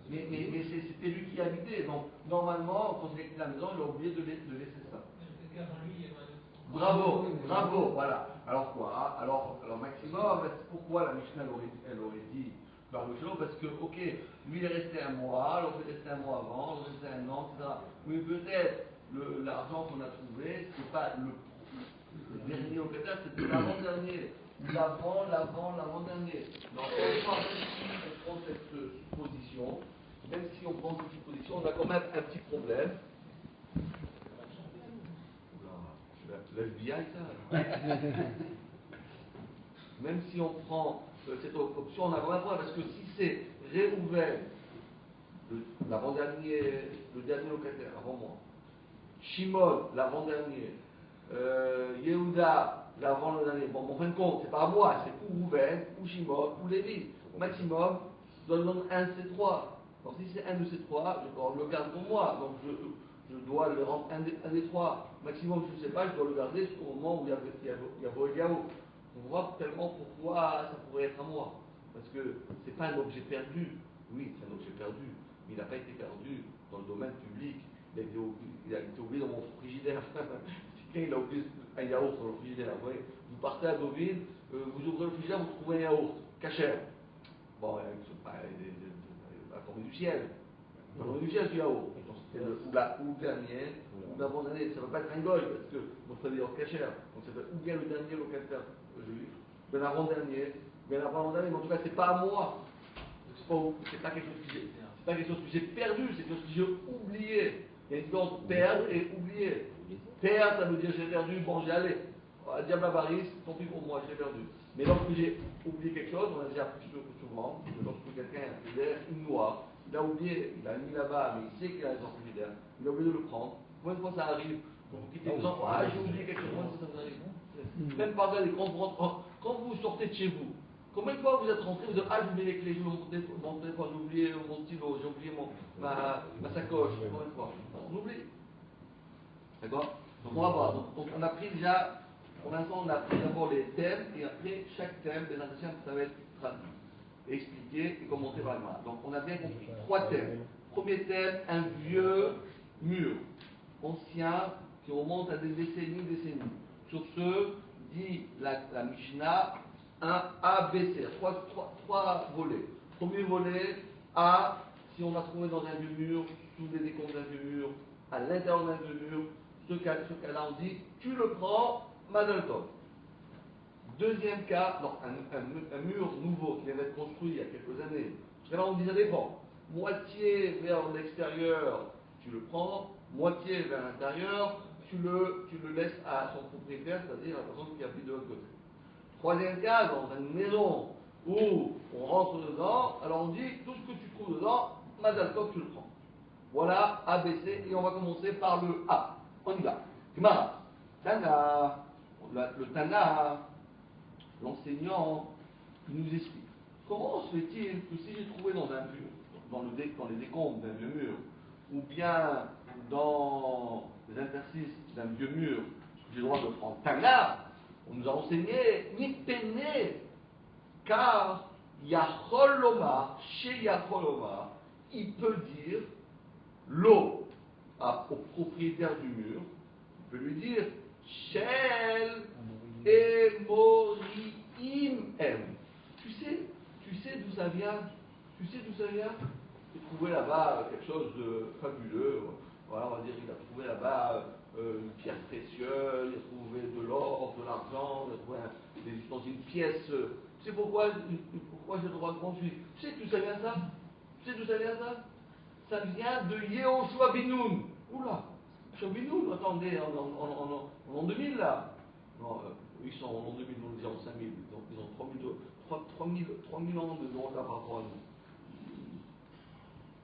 Mais c'était lui qui habitait. Donc, normalement, quand il a quitté la maison, il a oublié de laisser ça. Bravo, bravo, voilà. Alors quoi? Alors maximum, pourquoi la Mishnah elle aurait dit Baruch parce que, ok, lui il est resté un mois, l'autre est resté un mois avant, l'autre est resté un an, etc. Mais peut-être l'argent qu'on a trouvé, c'est pas le dernier locataire, c'était l'avant-dernier. Ou l'avant-dernier. Donc, on prend cette supposition, même si on prend cette supposition, on a quand même un petit problème. L'FBI, ça. Même si on prend cette option, on a vraiment un problème, parce que si c'est réouvert l'avant-dernier, le dernier locataire, avant moi, Shimon, l'avant-dernier, Yehuda, l'avant-dernier, bon, en fin de compte, c'est pas à moi, c'est ou Rouven, ou Shimon, ou Lévi. Au maximum, je donne un de ces trois. Donc si c'est un de ces trois, je le garde pour moi. Donc je dois le rendre un des trois. Maximum, je ne sais pas, je dois le garder jusqu'au moment où il y a Boégaou. On voit tellement pourquoi ça pourrait être à moi. Parce que ce n'est pas un objet perdu. Oui, c'est un objet perdu, mais il n'a pas été perdu dans le domaine public. Il a été oublié dans mon frigidaire. Si quelqu'un a oublié un yaourt dans le frigidaire, vous partez à Deauville, vous ouvrez le frigidaire, vous trouvez un yaourt, cachère. Bon, c'est pas la tombée du ciel. La tombée du ciel, du yaourt. Ou le dernier, ou l'avant-dernier. Ça ne va pas être un goy, parce que on fait des yaourts cachères. Donc ça peut être ou bien le dernier locataire juif, bien l'avant-dernier, bien l'avant-dernier, mais en tout cas, c'est pas à moi. C'est pas quelque chose que j'ai perdu, c'est quelque chose que j'ai oublié. Il y a une différence entre perdre et oublier. Perdre, ça veut dire j'ai perdu, bon, j'y allais. Diable avarice, tant pis pour moi, j'ai perdu. Mais lorsque j'ai oublié quelque chose, on a déjà appris souvent, lorsque quelqu'un a fait une noix, il a oublié, il a mis là-bas, mais il sait qu'il a raison frigidaire, il a oublié de le prendre. Combien de fois ça arrive? Quand vous quittez les enfants, j'ai oublié quelque chose, combien de fois ça vous arrive? Même par là, quand vous sortez de chez vous, combien de fois vous êtes rentré, vous dites j'ai oublié les clés, j'ai oublié mon téléphone, j'ai oublié mon stylo, j'ai oublié ma sacoche, combien de fois? On oublie. D'accord? Donc on va voir. Donc on a pris déjà, pour l'instant on a pris d'abord les thèmes, et après chaque thème, les intentions, ça va être traduit, expliqué et commenté par moi. Donc on a bien compris. Trois thèmes. Premier thème, un vieux mur, ancien, qui remonte à des décennies. Sur ce, dit la Mishnah, un ABC, trois volets. Premier volet, A, si on a trouvé dans un vieux mur, sous les décombres d'un vieux mur, à l'intérieur d'un vieux mur, ce cas-là, on dit, tu le prends, Madal Tov. Deuxième cas, non, un mur nouveau qui vient d'être construit il y a quelques années. Parce que là, on dit ça dépend. Moitié vers l'extérieur, tu le prends, moitié vers l'intérieur, tu le laisses à son propriétaire, c'est-à-dire à la personne qui habite de l'autre côté. Troisième cas, dans une maison où on rentre dedans, alors on dit tout ce que tu trouves dedans, Madal Tov, tu le prends. Voilà, ABC, et on va commencer par le A. On y va. Gemara. Tana. Le Tana, l'enseignant, il nous explique. Comment se fait-il que si j'ai trouvé dans un mur, dans les décombres d'un vieux mur, ou bien dans les interstices d'un vieux mur, j'ai le droit de prendre Tana, on nous a enseigné, ni péné, car Yachol Lomar, chez Yachol Lomar, il peut dire l'eau au propriétaire du mur, il peut lui dire Shel Emoriim M. Tu sais d'où ça vient? J'ai trouvé là-bas quelque chose de fabuleux. Voilà, on va dire qu'il a trouvé là-bas une pierre précieuse, il a trouvé de l'or, de l'argent, il a trouvé dans une pièce. Tu sais pourquoi j'ai le droit de prendre? Tu sais d'où ça vient ça? Ça vient de Yehoshua Binoun. Oula, Yehoshua Binoun, attendez, en 2000 là. Non, ils sont en 2000, nous disons 5000, donc ils ont 3000 ans de droit par rapport à nous.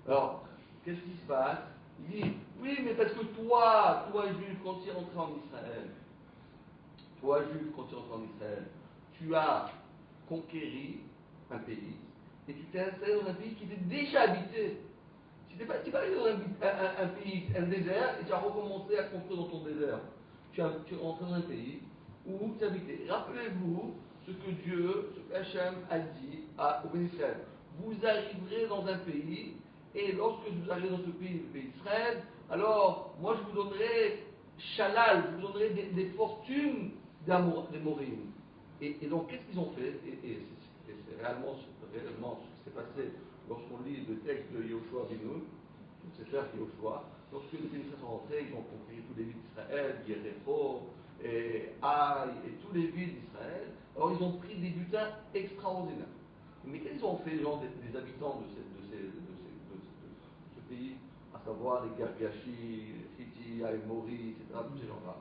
Alors, qu'est-ce qui se passe? Il dit, oui, mais parce que toi juif, quand tu es rentré en Israël, tu as conquéri un pays, et tu t'es installé dans un pays qui était déjà habité. Tu n'es pas allé dans un pays, un désert, et tu as recommencé à construire dans ton désert. Tu es rentré dans un pays où tu habitais. Rappelez-vous ce que Hachem a dit au Béni Israël. vous arriverez dans un pays, et lorsque vous arrivez dans ce pays, le pays d'Israël, alors moi je vous donnerai Shalal, je vous donnerai des fortunes des Morim. Et donc qu'est-ce qu'ils ont fait? Et c'est réellement ce qui s'est passé lorsqu'on lit le texte de Yoshua bin Nun, c'est faire Yoshua. Lorsque les Israéliens sont rentrés, ils ont conquis tous les villes d'Israël, Guéréfo, et Haï, et tous les villes d'Israël. Alors ils ont pris des butins extraordinaires. Mais qu'est-ce qu'ils ont fait, les gens, des habitants de ce pays, à savoir les Gergashi, les Hiti, Aïmori, etc., tous ces gens-là?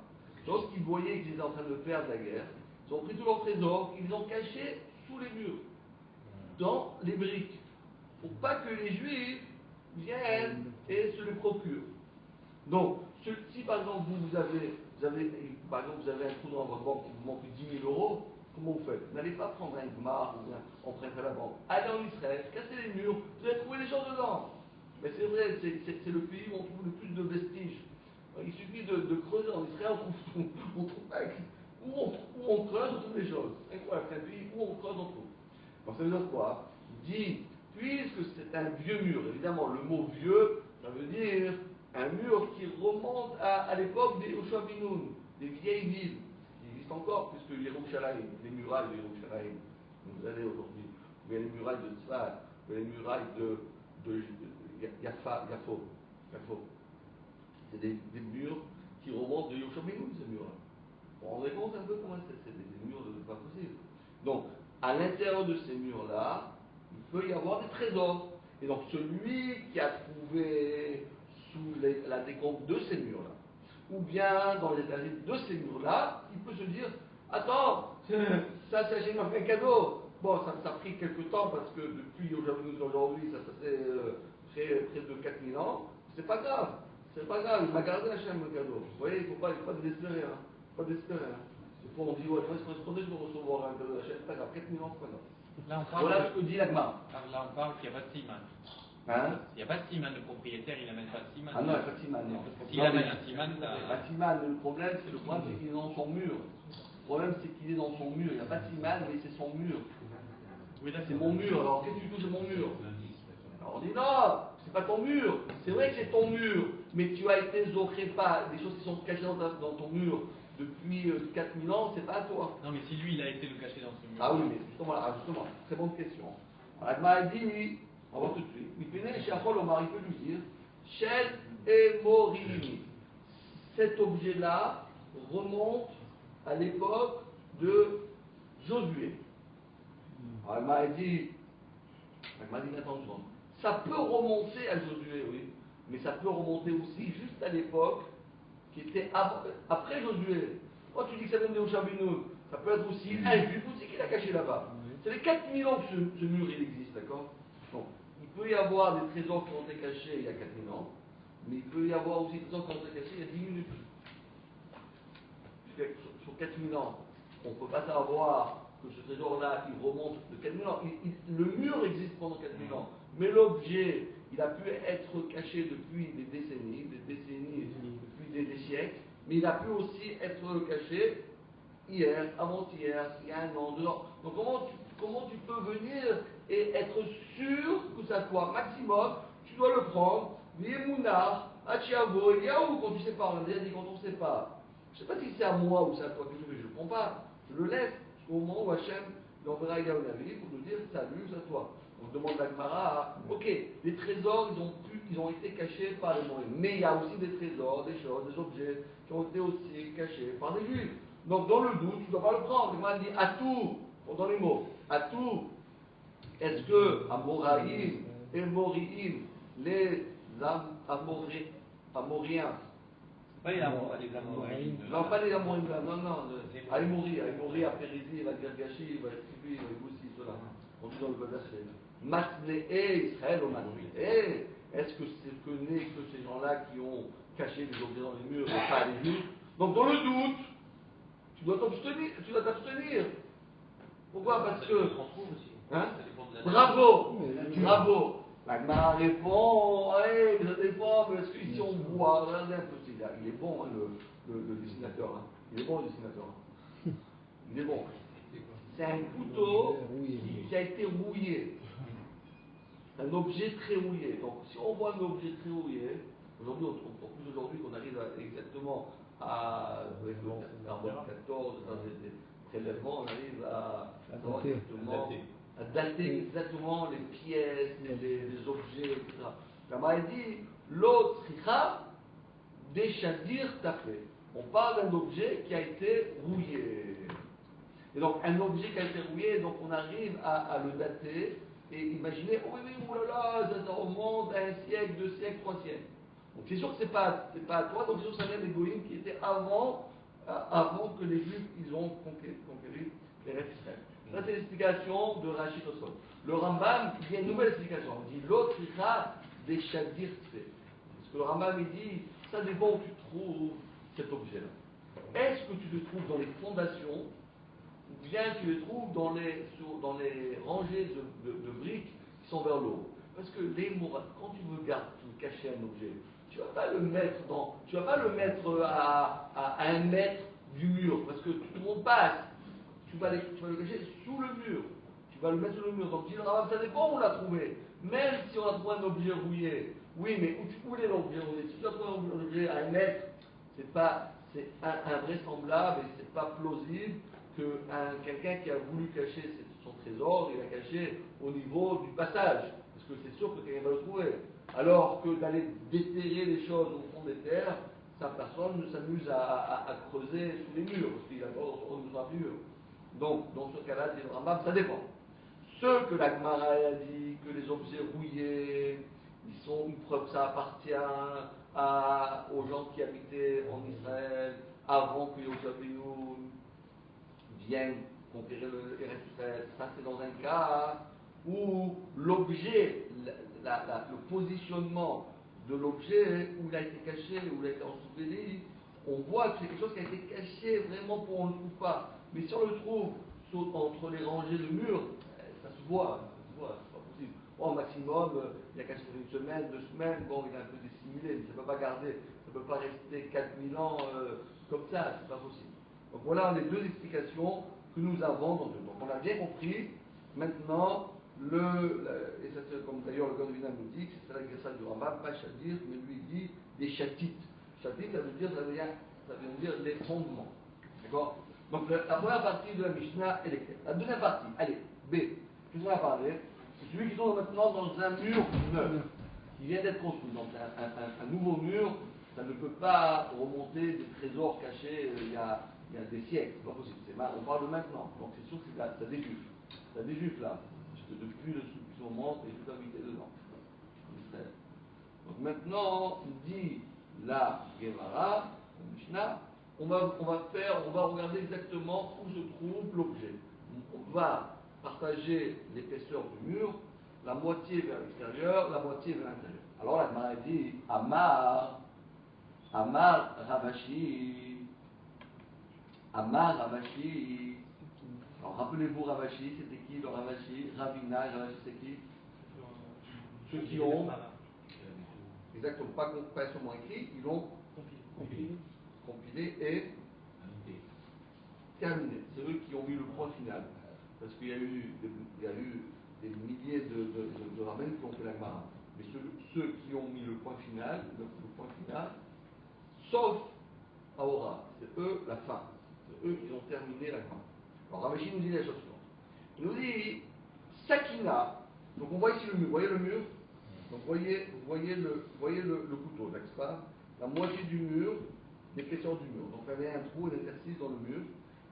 Lorsqu'ils voyaient qu'ils étaient en train de perdre la guerre, ils ont pris tous leurs trésors, ils les ont cachés sous les murs, dans les briques, pour pas que les Juifs viennent et se les procurent. Donc, si par exemple vous avez un trou dans votre banque qui vous manque 10 000 euros, comment vous faites? N'allez pas prendre un gmar ou un emprunt à la banque. Allez en Israël, cassez les murs, vous allez trouver les gens dedans. Mais c'est vrai, c'est le pays où on trouve le plus de vestiges. Il suffit de creuser en Israël, on trouve tout. On trouve pas. Où on creuse, on trouve les choses. Incroyable, c'est un pays où on creuse, on trouve. Donc ça veut dire quoi? Il dit, puisque c'est un vieux mur, évidemment, le mot vieux, ça veut dire un mur qui remonte à l'époque des Yoshua bin Nun, des vieilles villes, qui existent encore, puisque Yerushalayim, les murailles de Yerushalayim, vous allez aujourd'hui, vous avez les murailles de Tzfat, vous avez les murailles de Yafo. C'est des murs qui remontent de Yoshua bin Nun, ces murs-là. Vous vous rendez compte un peu comment c'est des murs de pas possible. Donc, à l'intérieur de ces murs-là, il peut y avoir des trésors. Et donc, celui qui a trouvé sous la décombre de ces murs-là, ou bien dans les étages de ces murs-là, il peut se dire, attends, ça j'ai m'a fait un cadeau. Bon, ça a pris quelques temps parce que depuis aujourd'hui, ça fait près de 4000 ans. C'est pas grave. C'est pas grave, il m'a gardé Hachem le cadeau. Vous voyez, il ne faut pas désespérer. Hein. Pas désespérer. Hein. Des fois, on dit, ouais, moi, je vais recevoir un cadeau d'Hachem, c'est pas grave, 4000 ans, c'est pas grave. Là, on parle voilà ce que dit l'Agma. Là, on parle qu'il n'y a pas de siman. Hein? Il n'y a pas de siman, le propriétaire, il n'amène pas de siman. Ah non, il n'y a pas de siman, non. S'il amène un siman, un siman, le problème, c'est qu'il est dans son mur. Le problème, c'est qu'il est dans son mur. Il n'y a pas de siman, mais c'est son mur. Oui, là, c'est mon mur. Alors, qu'est-ce que tu touches à mon mur? Alors, on dit non, c'est pas ton mur. C'est vrai que c'est ton mur, mais tu as été zoché pas. Des choses qui sont cachées dans ton mur depuis 4000 ans, c'est pas à toi. Non, mais si lui, il a été le cacher dans ce mur. Ah oui, mais justement, très bonne question. Agma dit, on va voir tout de suite. Il peut lui dire, Shel et Morim. Cet objet-là remonte à l'époque de Josué. Agma dit, attention, ça peut remonter à Josué, oui, mais ça peut remonter aussi juste à l'époque qui était après Josué. Quand tu dis que ça vient de Yoshua bin Nun, ça peut être aussi un juif aussi qui l'a caché là-bas. C'est les 4000 ans que ce mur il existe, d'accord? Donc, il peut y avoir des trésors qui ont été cachés il y a 4000 ans, mais il peut y avoir aussi des trésors qui ont été cachés il y a 10 minutes. Sur 4000 ans, on ne peut pas savoir que ce trésor-là, il remonte de 4000 ans. Le mur existe pendant 4000 ans, mais l'objet, il a pu être caché depuis des décennies, depuis des siècles, mais il a pu aussi être caché hier, avant-hier, il y a 1 an, 2 ans. Donc comment tu peux venir et être sûr que ça soit maximum? Tu dois le prendre, Yemouna, Achiavo, Eliaou, quand tu sais pas, on a déjà dit quand on ne sait pas. Je ne sais pas si c'est à moi ou c'est à toi que je ne le prends pas, je le laisse jusqu'au moment où Hachem l'enverra à Navi pour nous dire salut, c'est à toi. On demande à Gmara, ok, les trésors, ils ont été cachés par les Moïse, mais il y a aussi des trésors, des choses, des objets qui ont été aussi cachés par des Juifs. Donc dans le doute, tu ne dois pas le prendre. Gmara dit à tout, dans les mots, à tout. Est-ce que Amoraïm, Emoriim, les Amoriens, pas les Amoraïm. Non, pas les Amoraïm, non. Aïmouri, Apérizi, la Gergashi, la Tribu, la Goussi, cela. On dit dans le Badachet. Masnéé, Israël, au Masnéé. Est-ce que c'est que ces gens-là qui ont caché les objets dans les murs et pas les Juifs? Donc dans le doute, tu dois t'abstenir. Pourquoi? Parce que. Hein? Bravo. La Gemara répond, hey, ça dépend, mais est-ce qu'ici on boit? Regardez un peu, il est bon, hein, le dessinateur. Hein. Il est bon, le dessinateur. Hein. Il est bon. C'est un couteau qui a été rouillé. un objet très rouillé. Donc, si on voit un objet très rouillé, aujourd'hui, encore plus aujourd'hui qu'on arrive exactement avec le carbone 14, dans des prélèvements, on arrive à savoir exactement, à dater exactement les pièces, les objets, etc. La Gemara dit, l'autre tricha, des chadir tapé. On parle d'un objet qui a été rouillé. Et donc, un objet qui a été rouillé, donc on arrive à le dater et imaginer, oh oui, oulala, ça remonte à un siècle, 2 siècles, 3 siècles. Donc, c'est sûr que c'est pas à toi, donc c'est sûr que ça vient des goïms qui étaient avant que les Juifs ils ont conquéri les Eretz Israël. Ça, c'est l'explication de Rashi Tosfot. Le Rambam, il y a une nouvelle explication. Il dit l'autre sera des shadir tzfé. Parce que le Rambam, il dit, ça dépend où tu trouves cet objet-là. Est-ce que tu le trouves dans les fondations, ou bien tu le trouves dans les rangées de briques qui sont vers le haut? Parce que les mourades, quand tu veux cacher un objet, tu ne vas pas le mettre à 1 mètre du mur, parce que tout le monde passe. Tu vas le cacher sous le mur. Tu vas le mettre sous le mur. Donc, dit le Rambam, ça dépend où on l'a trouvé. Même si on a trouvé un objet rouillé, oui, mais où est l'objet rouillé? Si tu as trouvé un objet à 1 mètre, c'est invraisemblable et c'est pas plausible que quelqu'un qui a voulu cacher son trésor, il a caché au niveau du passage. Parce que c'est sûr que quelqu'un va le trouver. Alors que d'aller déterrer les choses au fond des terres, personne ne s'amuse à creuser sous les murs, parce qu'il a pas besoin du mur. Donc, dans ce cas-là, dit le Rambam, ça dépend. Ce que la Gemara a dit, que les objets rouillés, ils sont une preuve que ça appartient aux gens qui habitaient en Israël avant que Yosef vienne conquérir le Eretz Israël. Ça, c'est dans un cas où l'objet, le positionnement de l'objet, où il a été caché, où il a été enseveli, on voit que c'est quelque chose qui a été caché vraiment pour qu'on ne le trouve pas. Mais si on le trouve entre les rangées de murs, ça se voit, c'est pas possible. Bon, au maximum, il a caché une semaine, 2 semaines, bon, il est un peu dissimulé, mais ça ne peut pas garder, ça ne peut pas rester 4000 ans comme ça, c'est pas possible. Donc voilà les 2 explications que nous avons dans le. Donc on a bien compris, maintenant, et ça c'est comme d'ailleurs le Godwin nous dit, que c'est la Gressa du Rambam, pas chadir, mais lui il dit des chatites. Chatites, ça veut dire les fondements. D'accord? Donc la première partie de la Mishnah, elle est claire. La deuxième partie, allez, B, qu'est-ce qu'on a parlé? C'est celui qui tombe maintenant dans un mur neuf, qui vient d'être construit. Donc un nouveau mur, ça ne peut pas remonter des trésors cachés il y a des siècles, c'est pas possible. On parle de maintenant, donc c'est sûr que ça déjufe. Ça déjufe là, parce que depuis le moment, il y a toute habité dedans, en Israël. Donc maintenant, dit la Gemara, la Mishnah, on va regarder exactement où se trouve l'objet. On va partager l'épaisseur du mur, la moitié vers l'extérieur, la moitié vers l'intérieur. Alors la Gemara dit Amar Ravashi. Amar Ravashi. Alors rappelez-vous Ravashi, c'était qui le Ravashi? Ravina, Ravashi c'est qui? Ceux qui ont, exactement, pas seulement écrit, ils l'ont compilé et terminé. C'est eux qui ont mis le point final. Parce qu'il y a eu des milliers de rabbins qui ont fait la Gemara. Mais ceux qui ont mis le point final, sauf Aora, c'est eux la fin. C'est eux qui ont terminé la Gemara. Alors Ravashi nous dit la chose suivante. Il nous dit Sakina. Donc on voit ici le mur. Vous voyez le mur? Donc vous voyez le couteau, n'est-ce pas? La moitié du mur, l'épaisseur du mur. Donc il y avait un trou, un interstice dans le mur.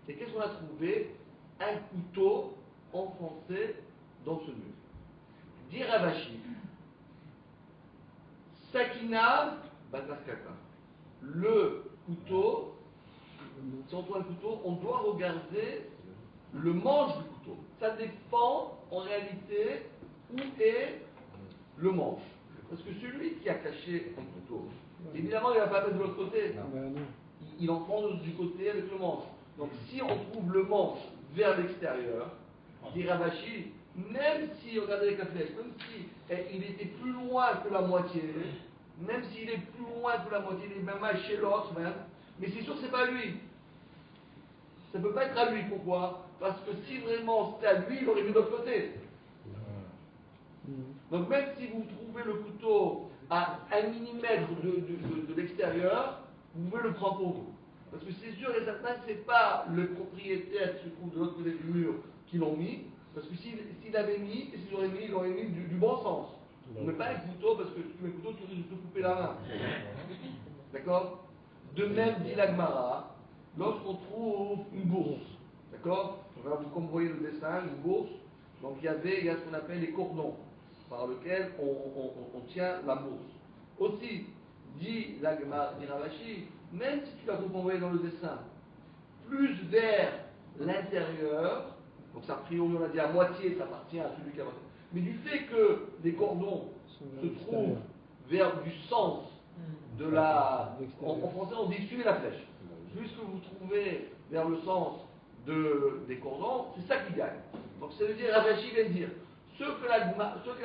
Et qu'est-ce qu'on a trouvé? Un couteau enfoncé dans ce mur. Dit Ravashi, Sakina Bataskaka. Le couteau, si on trouve un couteau, on doit regarder le manche du couteau. Ça dépend en réalité où est le manche. Parce que celui qui a caché un couteau, évidemment, il ne va pas mettre de l'autre côté. Il enfonce du côté avec le manche. Donc, si on trouve le manche vers l'extérieur, dit Ravashi, même si, regardez avec la flèche, même si il était plus loin que la moitié, même s'il est plus loin que la moitié, il est même chez l'autre même, mais c'est sûr que ce n'est pas lui. Ça ne peut pas être à lui. Pourquoi? Parce que si vraiment c'était à lui, il aurait vu de l'autre côté. Donc même si vous trouvez le couteau à 1 millimètre de l'extérieur, vous pouvez le prendre pour vous. Parce que c'est sûr et certain que ce n'est pas le propriétaire qui se trouve de l'autre côté du mur qui l'ont mis, parce que s'il avait mis, et s'il aurait mis, il aurait mis du bon sens. On ne met pas un couteau parce que si tu mets un couteau, tu risques de te couper la main. D'accord? De même, dit la Gemara, lorsqu'on trouve une bourse, d'accord? Comme vous voyez le dessin, une bourse, donc il y a ce qu'on appelle les cordons par lesquels on tient la bourse. Aussi, dit la Gemara, dit Ravashi, même si tu l'as compris dans le dessin, plus vers l'intérieur, donc ça a priori on a dit à moitié, ça appartient à celui qui a moitié, mais du fait que les cordons se trouvent vers du sens de la... En français on dit suivez la flèche. Plus que vous trouvez vers le sens des cordons, c'est ça qui gagne. Donc ça veut dire, Ravashi vient de dire, ceux que la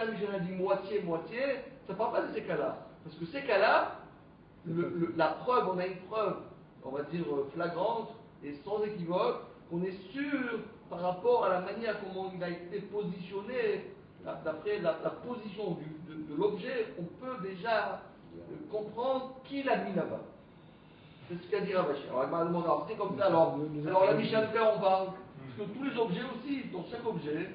Mishnah dit moitié, ça ne parle pas de ces cas-là. Parce que ces cas-là, la preuve, on a une preuve, on va dire flagrante et sans équivoque, qu'on est sûr par rapport à la manière comment il a été positionné, d'après la position de l'objet, on peut déjà comprendre qui l'a mis là-bas. C'est ce qu'a dit Ravashi. Alors, elle m'a demandé, alors c'est comme ça, alors la Mishnah de faire, on parle. Parce que tous les objets aussi, dans chaque objet,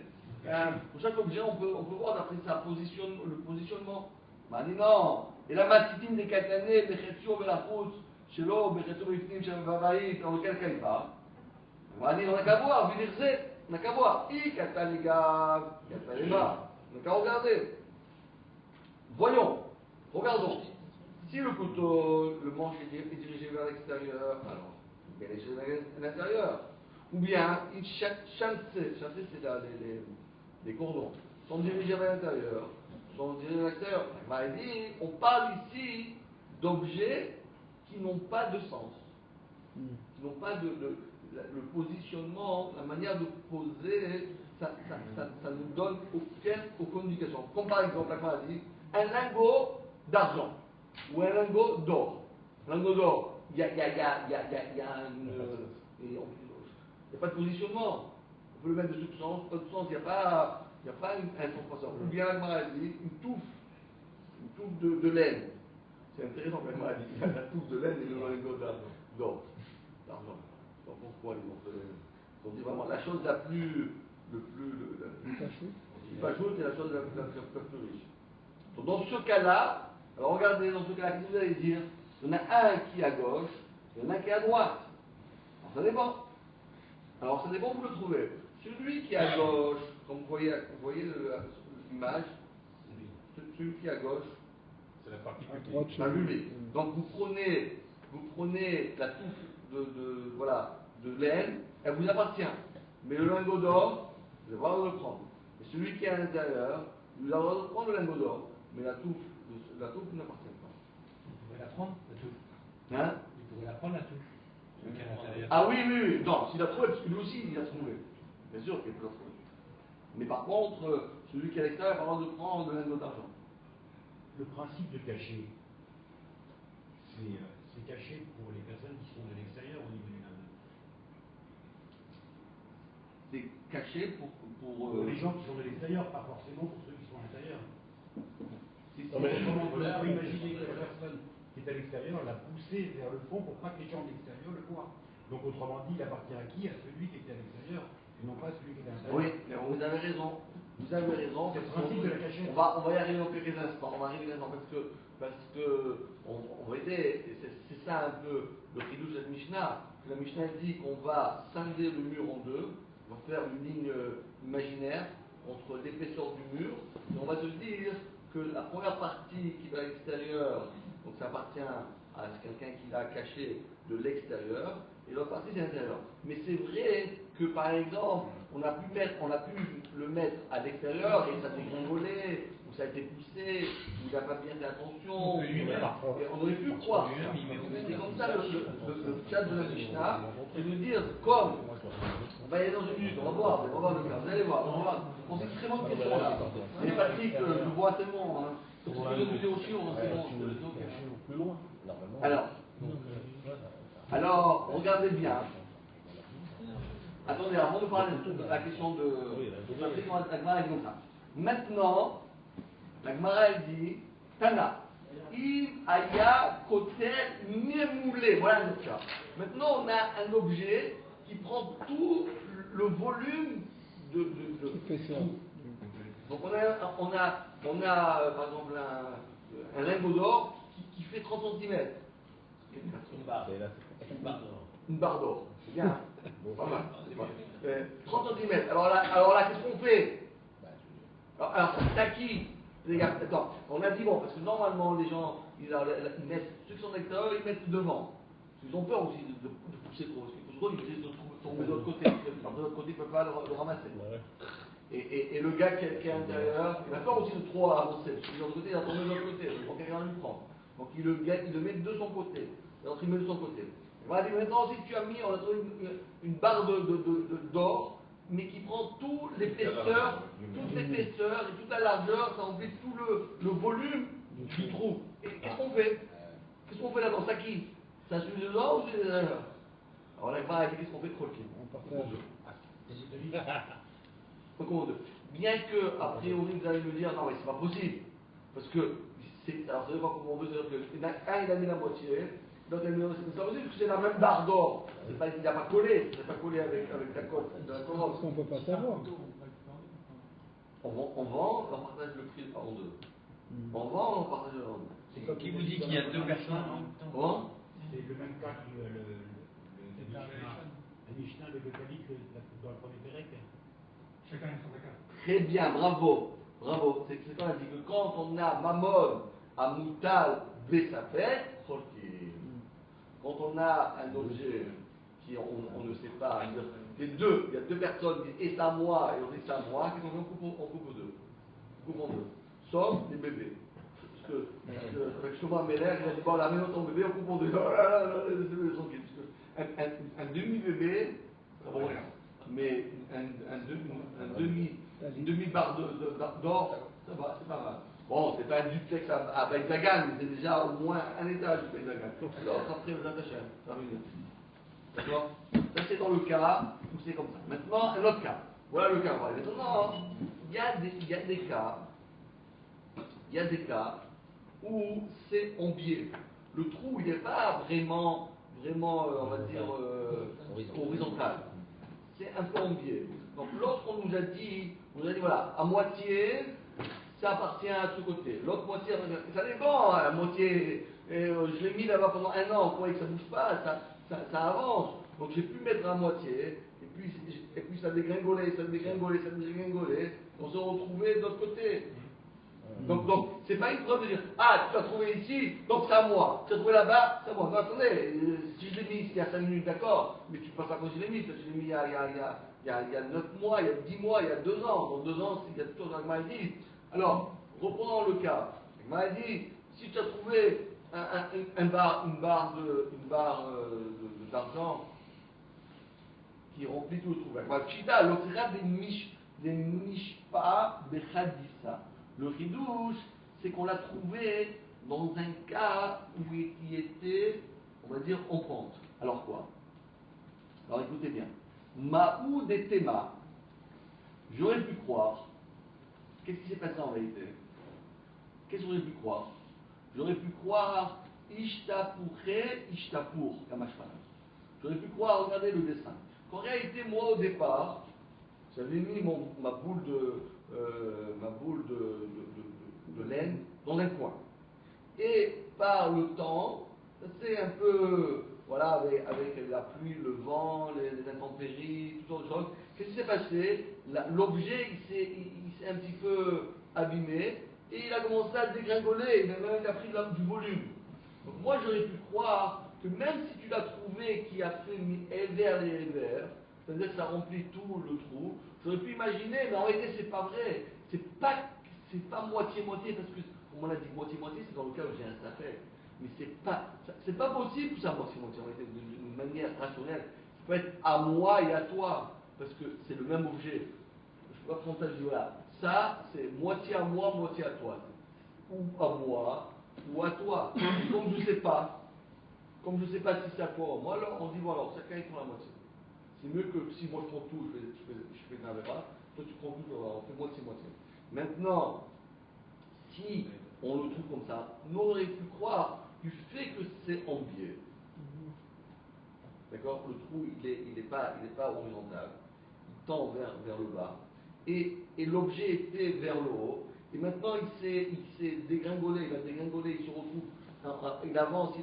pour chaque objet, on peut voir d'après le positionnement. Bah, non. Et la matitine des katané, bechetio belachut, shelo, bechetio bifnim, shem vavaït, dans lequel cas il parle. On n'a qu'à voir, Vilirze, on n'a qu'à voir. I kataligav, katalema. On n'a qu'à regarder. Voyons, regardons. Si le couteau, le manche est dirigé vers l'extérieur, alors il est dirigé vers l'intérieur. Ou bien, chancé, c'est là, les cordons, sont dirigés vers l'intérieur, sont dirigés vers l'extérieur. On parle ici d'objets qui n'ont pas de sens, qui n'ont pas le positionnement, la manière de poser, ça ne donne aucune indication. Comme par exemple, la a dit, un lingot d'argent ou un lingot d'or. Un lingot d'or, il y a pas de positionnement. On peut le mettre de ce sens, pas de sens, il n'y a pas un sens passant. Ou bien la maladie, une touffe de laine. C'est intéressant que la maladie, il y a la touffe de laine et le lingot d'or, d'argent. Je ne sais pas pourquoi ils ont dit vraiment la chose la plus fachoute et la chose la plus riche. Donc dans ce cas-là, alors regardez, dans ce cas-là, qu'est-ce que vous allez dire? Il y en a un qui est à gauche, il y en a un qui est à droite. Alors ça dépend. Alors ça dépend où vous le trouvez. Celui qui est à gauche, comme vous voyez l'image, celui qui est à gauche, c'est la partie plus allumée. Donc vous prenez la touffe de laine, elle vous appartient. Mais le lingot d'or, vous avez le droit de le prendre. Et celui qui est à l'intérieur, vous avez le droit de prendre le lingot d'or, mais la touffe n'appartient pas. Vous pouvez la prendre, la touffe. Hein? Vous pouvez la prendre, la touffe. Ah oui. Non, s'il a trouvé, parce que lui aussi, il a trouvé. Bien sûr qu'il peut la trouver. Mais par contre, celui qui est à l'extérieur a le droit de prendre le lingot d'argent. Le principe de cacher, c'est caché pour les personnes qui sont de l'extérieur au niveau du lingot. C'est caché pour les gens qui sont de l'extérieur, pas forcément pour ceux qui sont à l'intérieur. On peut imaginer que la personne qui est à l'extérieur l'a poussé vers le fond pour pas que les gens de l'extérieur le voient. Donc autrement dit, il appartient à qui? À celui qui était à l'extérieur, et non pas à celui qui était à l'intérieur. Oui, mais vous avez raison. Vous avez raison. C'est le principe de la cachette. On va y arriver dans quelques instants. On va arriver dans parce que en vérité, c'est ça un peu le chidouche de la Mishnah. La Mishnah dit qu'on va scinder le mur en deux, on va faire une ligne imaginaire entre l'épaisseur du mur, et on va se dire que la première partie qui va à l'extérieur, donc ça appartient à quelqu'un qui l'a caché de l'extérieur, et l'autre partie c'est l'intérieur. Mais c'est vrai que par exemple, on a pu le mettre à l'extérieur et ça s'est gringolé, ou ça a été poussé, ou il n'a pas bien fait attention, et on aurait pu croire. C'est comme ça le chat de la Mishnah, c'est de dire comme on va y aller dans une minute, on va voir le cas, vous allez voir, on va voir. On fait très bonne question là. Et Patrick, je vois tellement, hein. Donc si vous écoutez aussi, on va plus loin. Alors, regardez bien. Attendez, avant de parler de la question de Patrick, on va comme ça. Maintenant, La Gemara elle dit, Tana, Im Aya Kotel Nemoulé. Voilà notre cas. Maintenant, on a un objet qui prend tout le volume de tout. Donc on a par exemple un lingot d'or qui fait 30 cm. Une barre d'or. Une barre d'or. C'est bien. Pas mal. 30 cm. Alors là, qu'est-ce qu'on fait? Alors c'est à qui? Les gars, attends, on a dit bon, parce que normalement les gens, ils mettent, ceux qui sont extérieurs, ils mettent devant. Parce qu'ils ont peur aussi de pousser trop. Parce que trop, ils risquent de tomber de l'autre côté. Alors de l'autre côté, ils ne peuvent pas le ramasser. Et le gars qui est à l'intérieur, il a peur aussi de trop avancer. Parce que de l'autre côté, il va tomber de l'autre côté. Donc quelqu'un lui prend. Donc il le met de son côté. Donc il met de son côté. On va dire maintenant, si tu as mis, on a trouvé une barre d'or, mais qui prend toute l'épaisseur et toute la largeur, ça remplit tout le volume du trou. Et qu'est-ce qu'on fait? Qu'est-ce qu'on fait là-dedans? Ça qui? Ça suit dedans ou c'est derrière? Alors la Gemara a dit qu'est-ce qu'on fait? Troquer. On partage. Bien que, a priori, vous allez me dire, non mais c'est pas possible. Parce que, alors vous savez pas comment on veut dire que un il a mis la moitié, l'autre il a mis la moitié. C'est pas possible parce que c'est la même barre d'or. Il n'a pas collé, c'est pas collé avec la cote de la colonne. Parce qu'on peut pas savoir. On vend, on partage le prix en deux. On vend, on partage en deux. Qui vous dit qu'il y a deux personnes en même temps? Bon. C'est le même cas que le Mishnah de Betalik dans le premier Pérec. Chacun son cas. Très bien, bravo. Bravo. C'est ce qu'on a dit que quand on a Mammon, à Moutal, Bessafet, quand on a un objet qui on ne sait pas, il y a deux personnes qui disent et c'est à moi et on dit c'est à moi, qu'est-ce qu'on fait? On coupe deux. On coupe en deux. Sauf les bébés. Parce que avec Shlomo Ameler, il a dit bon, là, maintenant ton bébé, on coupe en deux. Oh là là, c'est tranquille. Un demi-bébé, ça vaut rien. Mais une demi-barre d'or, ça va, c'est pas mal. Bon, c'est pas un duplex à Hexagone, mais c'est déjà au moins un étage de Hexagone. Alors, après, vous attachez, ça va venir. D'accord? Ça, c'est dans le cas où c'est comme ça. Maintenant, un autre cas. Voilà le cas. Maintenant, il y a des cas où c'est en biais. Le trou, il n'est pas vraiment, on va dire, horizontal. C'est un peu en biais. Donc lorsqu'on nous a dit, voilà, à moitié, ça appartient à ce côté. L'autre moitié, ça dépend, hein, la moitié, je l'ai mis là-bas pendant un an, on croyait que ça ne bouge pas, ça avance. Donc j'ai pu mettre à moitié, et puis ça dégringolait, on se retrouvait de l'autre côté. Donc c'est pas une preuve de dire, ah, tu l'as trouvé ici, donc c'est à moi. Tu l'as trouvé là-bas, c'est à moi. Non, attendez, si je l'ai mis ici il y a 5 minutes, d'accord, mais tu passes à quand je l'ai mis, parce que je l'ai mis il y a 9 mois, il y a 10 mois, il y a 2 ans. Dans 2 ans, il y a tout dans la dit. Alors, reprenons le cas. Il m'a dit, si tu as trouvé une barre d'argent qui remplit tout le trou, Chita, l'autre des mishpa bechadissa. Le ridouche, c'est qu'on l'a trouvé dans un cas où il était, on va dire, en pente. Alors quoi? Alors écoutez bien. Maoud et Tema, j'aurais pu croire. Qu'est-ce qui s'est passé en réalité? Qu'est-ce que j'aurais pu croire? J'aurais pu croire Ishtapur, Kamashpana. J'aurais pu croire, regardez le dessin. Qu'en réalité, moi au départ, j'avais mis ma boule de laine dans un coin. Et par le temps, c'est un peu, voilà, avec la pluie, le vent, les intempéries, toutes sortes de choses. Qu'est-ce qui s'est passé? L'objet, il s'est un petit peu abîmé et il a commencé à dégringoler. Il a pris du volume. Donc moi, j'aurais pu croire que même si tu l'as trouvé qui a fait vers les revers, c'est-à-dire que ça remplit tout le trou, j'aurais pu imaginer, mais en réalité, c'est pas vrai. C'est pas moitié-moitié, parce que, comme on a dit moitié-moitié, c'est dans le cas où j'ai un stafet. Mais c'est pas possible que ça moitié-moitié, en réalité, d'une manière rationnelle. Ça peut être à moi et à toi, parce que c'est le même objet. Je peux pas prendre ça, je dis voilà, ça, c'est moitié à moi, moitié à toi. Ou à moi, ou à toi. Et comme je sais pas si c'est à toi ou à moi, alors on dit bon, alors chacun prend la moitié. C'est mieux que si moi je prends tout, je fais un verra, toi tu prends tout, on fait moitié-moitié. Maintenant, si on le trouve comme ça, nous on aurait pu croire du fait que c'est en biais. D'accord? Le trou, il n'est pas horizontal. Il tend vers le bas. Et l'objet était vers le haut. Et maintenant, il s'est dégringolé. Il a dégringolé. Il se retrouve. Il avance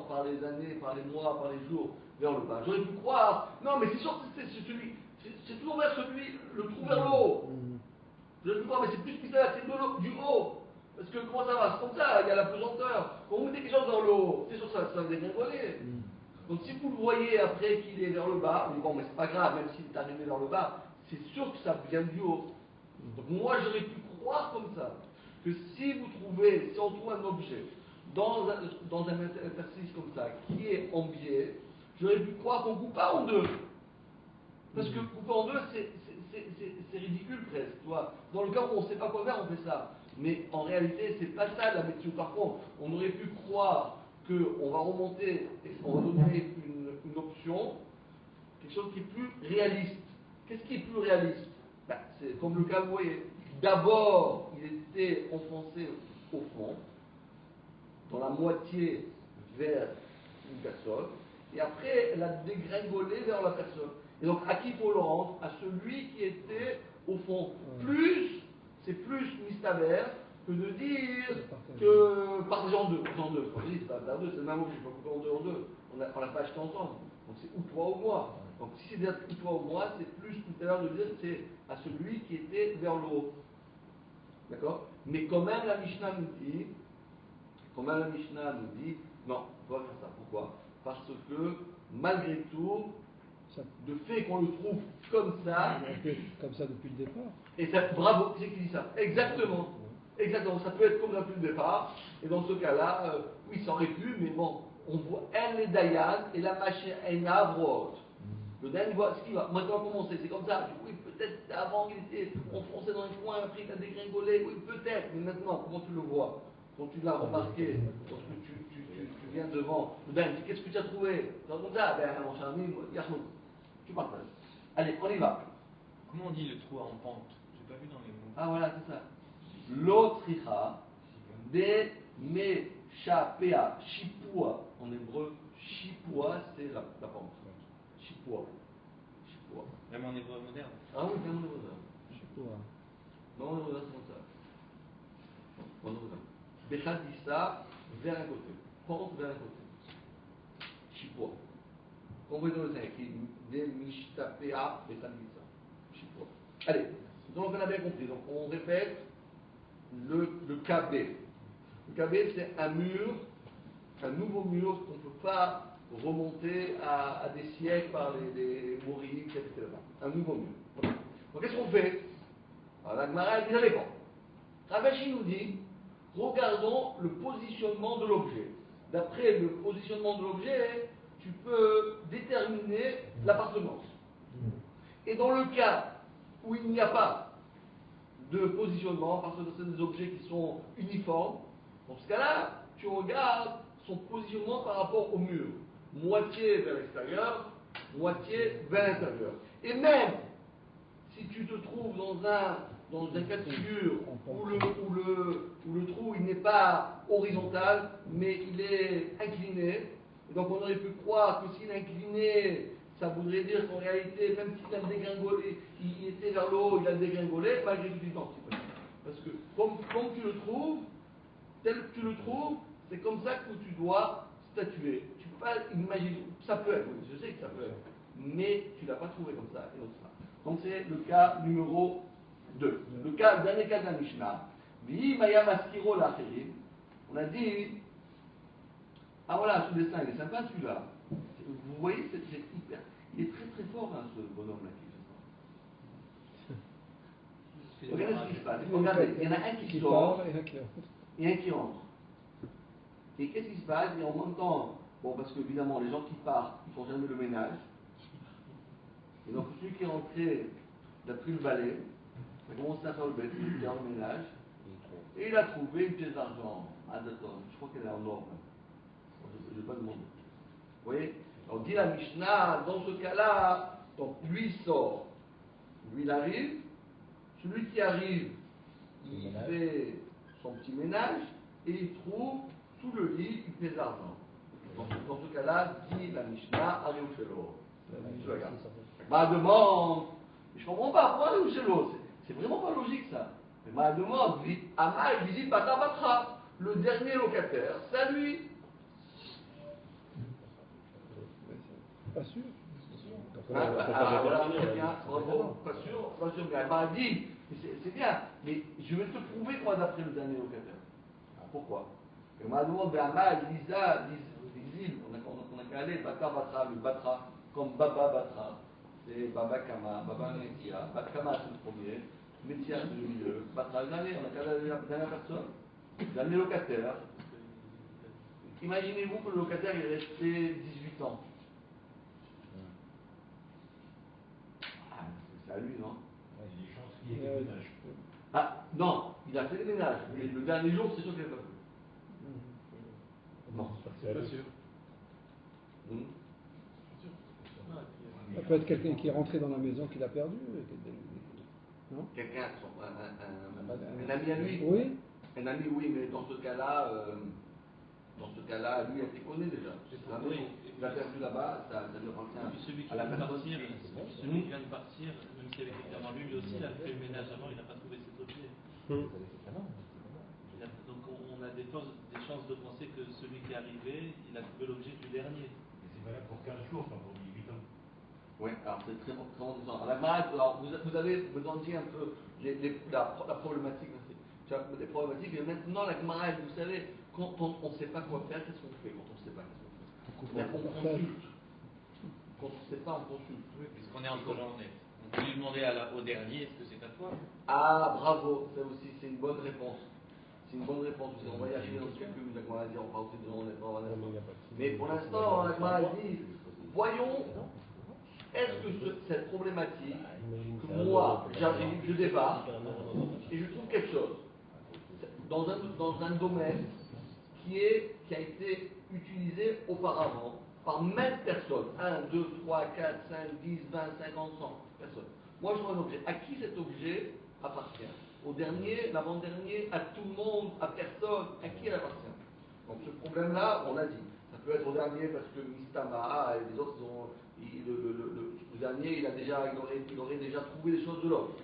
par les années, par les mois, par les jours, vers le bas. J'aurais pu croire. Non, mais c'est sûr que c'est toujours vers le trou vers le haut. J'aurais pu croire, mais c'est plus bizarre, c'est du haut. Parce que comment ça va? C'est comme ça, il y a la pesanteur. Quand vous mettez quelque chose vers le haut, c'est sûr que ça va dégringoler. Donc si vous le voyez après qu'il est vers le bas, vous dites bon mais c'est pas grave, même s'il est arrivé vers le bas, c'est sûr que ça vient du haut. Donc moi j'aurais pu croire comme ça, que si on trouve un objet dans un interstice comme ça, qui est en biais, j'aurais pu croire qu'on coupe pas en deux. Parce que couper en deux, c'est ridicule presque. Tu vois. Dans le cas où on ne sait pas quoi faire, on fait ça. Mais en réalité, c'est pas ça la méthode. Par contre, on aurait pu croire qu'on va remonter, on va donner une option, quelque chose qui est plus réaliste. Qu'est-ce qui est plus réaliste? C'est comme le cas, vous voyez. D'abord, il était enfoncé au fond, dans la moitié vers une personne, et après, elle a dégringolé vers la personne. Et donc, à qui il faut le rendre? À celui qui était au fond. C'est plus mystère que de dire que partagez en deux. En deux. Quand je dis c'est pas deux, c'est le même objet, je peux couper en deux. On l'a pas acheté ensemble. Donc c'est ou toi ou moi. Donc si c'est dire ou toi ou moi, c'est plus mystère de dire que c'est à celui qui était vers le haut. D'accord? Mais quand même la Mishnah nous dit, non, on va faire ça. Pourquoi? Parce que malgré tout, de fait qu'on le trouve comme ça. Comme ça depuis le départ. Et ça, bravo, qui c'est qui dit ça? Exactement. Exactement, ça peut être comme ça depuis le départ. Et dans ce cas-là, oui, ça aurait pu, mais bon, on voit elle est Dayan et la machine est Navrot. Le Dayan voit ce qu'il va. Maintenant, comment c'est? C'est comme ça. Oui, peut-être avant il était enfoncé dans un coin, après il a dégringolé. Oui, peut-être, mais maintenant, comment tu le vois? Quand tu l'as remarqué, lorsque tu viens devant le Dayan, qu'est-ce que tu as trouvé? Comme ça, ben, mon cher ami, Yahmoud. Tu partages. Allez, on y va. Comment on dit le trou en pente? J'ai pas vu dans les mots. Ah voilà, c'est ça. L'otricha de mechapea. Chipua. En hébreu, chipua, c'est la pente. Chipua. Même en hébreu moderne. Ah oui, même en hébreu moderne. Chipua. Non, en hébreu moderne, c'est comme ça. En hébreu moderne. Bechad dit ça vers un côté. Pente vers un côté. Chipua. Comprenez le sein qui de mishtapea, Bechad dit ça. Chipua. Allez, donc on a bien compris. Donc on répète le KB. Le KB, c'est un mur, un nouveau mur qu'on ne peut pas remonter à des siècles par les mouriques, etc. Un nouveau mur. Voilà. Donc qu'est-ce qu'on fait? Alors la Gemara dit ça dépend. Ravashi nous dit, regardons le positionnement de l'objet. D'après le positionnement de l'objet, tu peux déterminer l'appartenance. Et dans le cas où il n'y a pas de positionnement, parce que c'est des objets qui sont uniformes, dans ce cas-là, tu regardes son positionnement par rapport au mur. Moitié vers l'extérieur, moitié vers l'intérieur. Et même si tu te trouves dans un cas de figure où le trou il n'est pas horizontal, mais il est incliné, et donc on aurait pu croire que s'il est incliné, ça voudrait dire qu'en réalité, même s'il a dégringolé, il était vers le haut, il a dégringolé, malgré tout, non, c'est pas ça. Parce que comme tu le trouves, tel que tu le trouves, c'est comme ça que tu dois statuer. Tu ne peux pas imaginer, ça peut être, oui, je sais que ça peut être, mais tu ne l'as pas trouvé comme ça, et donc ça. Donc c'est le cas numéro 2. Le dernier cas de la Mishnah, on a dit, ah voilà, ce dessin, il est sympa celui-là. Vous voyez, c'est hyper. Il est très très fort, hein, ce bonhomme-là qui fait ça. Regardez ce qui se passe. Regardez, il y en a un qui sort et un qui entre. Et qu'est-ce qui se passe? Et en même temps, bon, parce qu'évidemment, les gens qui partent, ils font jamais le ménage. Et donc, celui qui est rentré, il a pris le balai, il a commencé à faire le ménage, et il a trouvé une pièce d'argent à 2 tonnes. Je crois qu'elle est en or. Je ne vais pas demander. Vous voyez? Alors dit la Mishnah, dans ce cas-là, donc lui sort, lui il arrive, celui qui arrive, il fait son petit ménage et il trouve sous le lit une pièce d'argent. Dans ce cas-là, dit la Mishnah, Aréouchelo. Ma demande, je ne comprends pas, pourquoi Aréouchelo? C'est vraiment pas logique ça. Mais ma demande, Amal visite Bata Batra, le dernier locataire, c'est à lui. Pas sûr. Voilà, très bien, bravo, pas sûr, mais elle m'a dit, c'est bien, mais je vais te prouver quoi d'après le dernier locataire. Pourquoi? On m'a demandé Amal, Lisa, Lizil, on a qu'à aller, Bata Batra, le Batra, comme Baba Batra, c'est Baba Kama, Baba Metia, Baba Kama c'est le premier, Metia c'est le milieu, Batra le dernier, on a qu'à aller la dernière personne, le dernier locataire. Imaginez-vous que le locataire est resté 18 ans. C'est à lui, non? Il y a des chances qu'il y ait des ménages. Ah, non, il a fait le ménage, mais le dernier jour, c'est sûr qu'il n'a pas fait. Non, C'est pas sûr. Ça peut être quelqu'un qui est rentré dans la maison qu'il a perdu. Non? Quelqu'un, un ami à lui. Oui. Un ami, oui, mais dans ce cas-là, lui, elle te connaît déjà. Il a perdu là-bas, ça lui appartient Celui qui à la vient de personne. partir, celui qui vient de partir, même s'il y avait quelqu'un avant lui, lui aussi, il a fait le ménage avant, il n'a pas trouvé cet objet. Donc on a des chances de penser que celui qui est arrivé, il a trouvé l'objet du dernier. Mais c'est valable pour 15 jours, pas pour 18 ans. Oui, alors c'est très intéressant. Alors vous avez dit un peu la problématique. Les problématiques, et maintenant la Gemara, vous savez, quand on ne sait pas quoi faire, qu'est-ce qu'on fait quand on ne sait pas qu'est-ce qu'on fait? On consulte. Quand on ne sait pas, on consulte. Oui, puisqu'on est entre journées. On peut lui demander au dernier, est-ce que c'est à toi? Ah, bravo, ça aussi, c'est une bonne réponse. C'est une bonne réponse. On va y arriver dans quelques minutes. La Gemara dit, on va aussi de mais pour l'instant, la Gemara dit, voyons, est-ce que cette problématique, que moi, j'arrive, je débarque, et je trouve quelque chose, dans un domaine qui a été utilisé auparavant par même personne, 1, 2, 3, 4, 5, 10, 20, 50, 100 personnes. Moi je trouve un objet. À qui cet objet appartient? Au dernier, l'avant-dernier, à tout le monde, à personne, à qui elle appartient? Donc ce problème-là, on l'a dit. Ça peut être au dernier parce que Mistama et les autres, le dernier, il aurait déjà trouvé les choses de l'autre.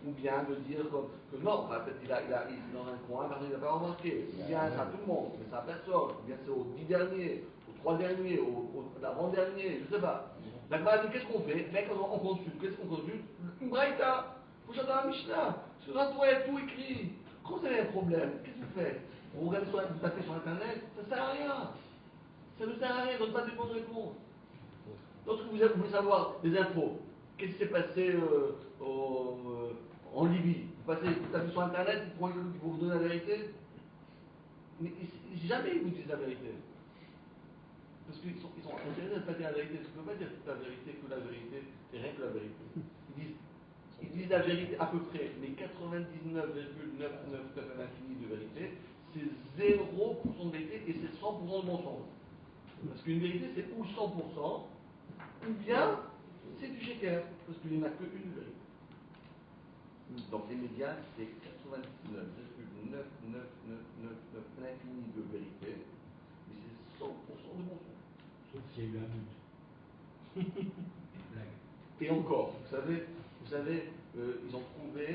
Ou bien de dire que non, peut-être il est dans un coin, personne n'a pas remarqué. Ou bien c'est à tout le monde, mais c'est à personne. Ou bien c'est aux 10 derniers, aux 3 derniers, aux l'avant-dernier, je ne sais pas. La Gemara dit qu'est-ce qu'on fait? Mais quand on consulte, qu'est-ce qu'on consulte? Une braïta. Vous êtes dans la Mishnah. Sur la toile, tout écrit. Quand vous avez un problème, qu'est-ce que vous faites? Vous regardez vous tapez sur Internet, ça ne sert à rien. Ça ne sert à rien, donne pas de bonnes réponses. Lorsque vous voulez savoir des infos, qu'est-ce qui s'est passé en Libye? Vous tapez sur Internet, ils vont vous donner la vérité? Mais jamais ils vous disent la vérité. Parce qu'ils sont intéressés à ne pas dire la vérité. Tu ne peux pas dire toute la vérité, que la vérité, et rien que la vérité. Ils disent la vérité à peu près, mais 99,999 à l'infini de vérité, c'est 0% de vérité et c'est 100% de mensonge. Parce qu'une vérité, c'est ou 100%, ou bien c'est du shaker, parce qu'il n'y en a qu'une vérité. Donc les médias, c'est 99,99999 l'infini de vérité, mais c'est 100% de mensonge. Sauf s'il y a eu un doute. Blague. Et encore, vous savez, ils ont trouvé,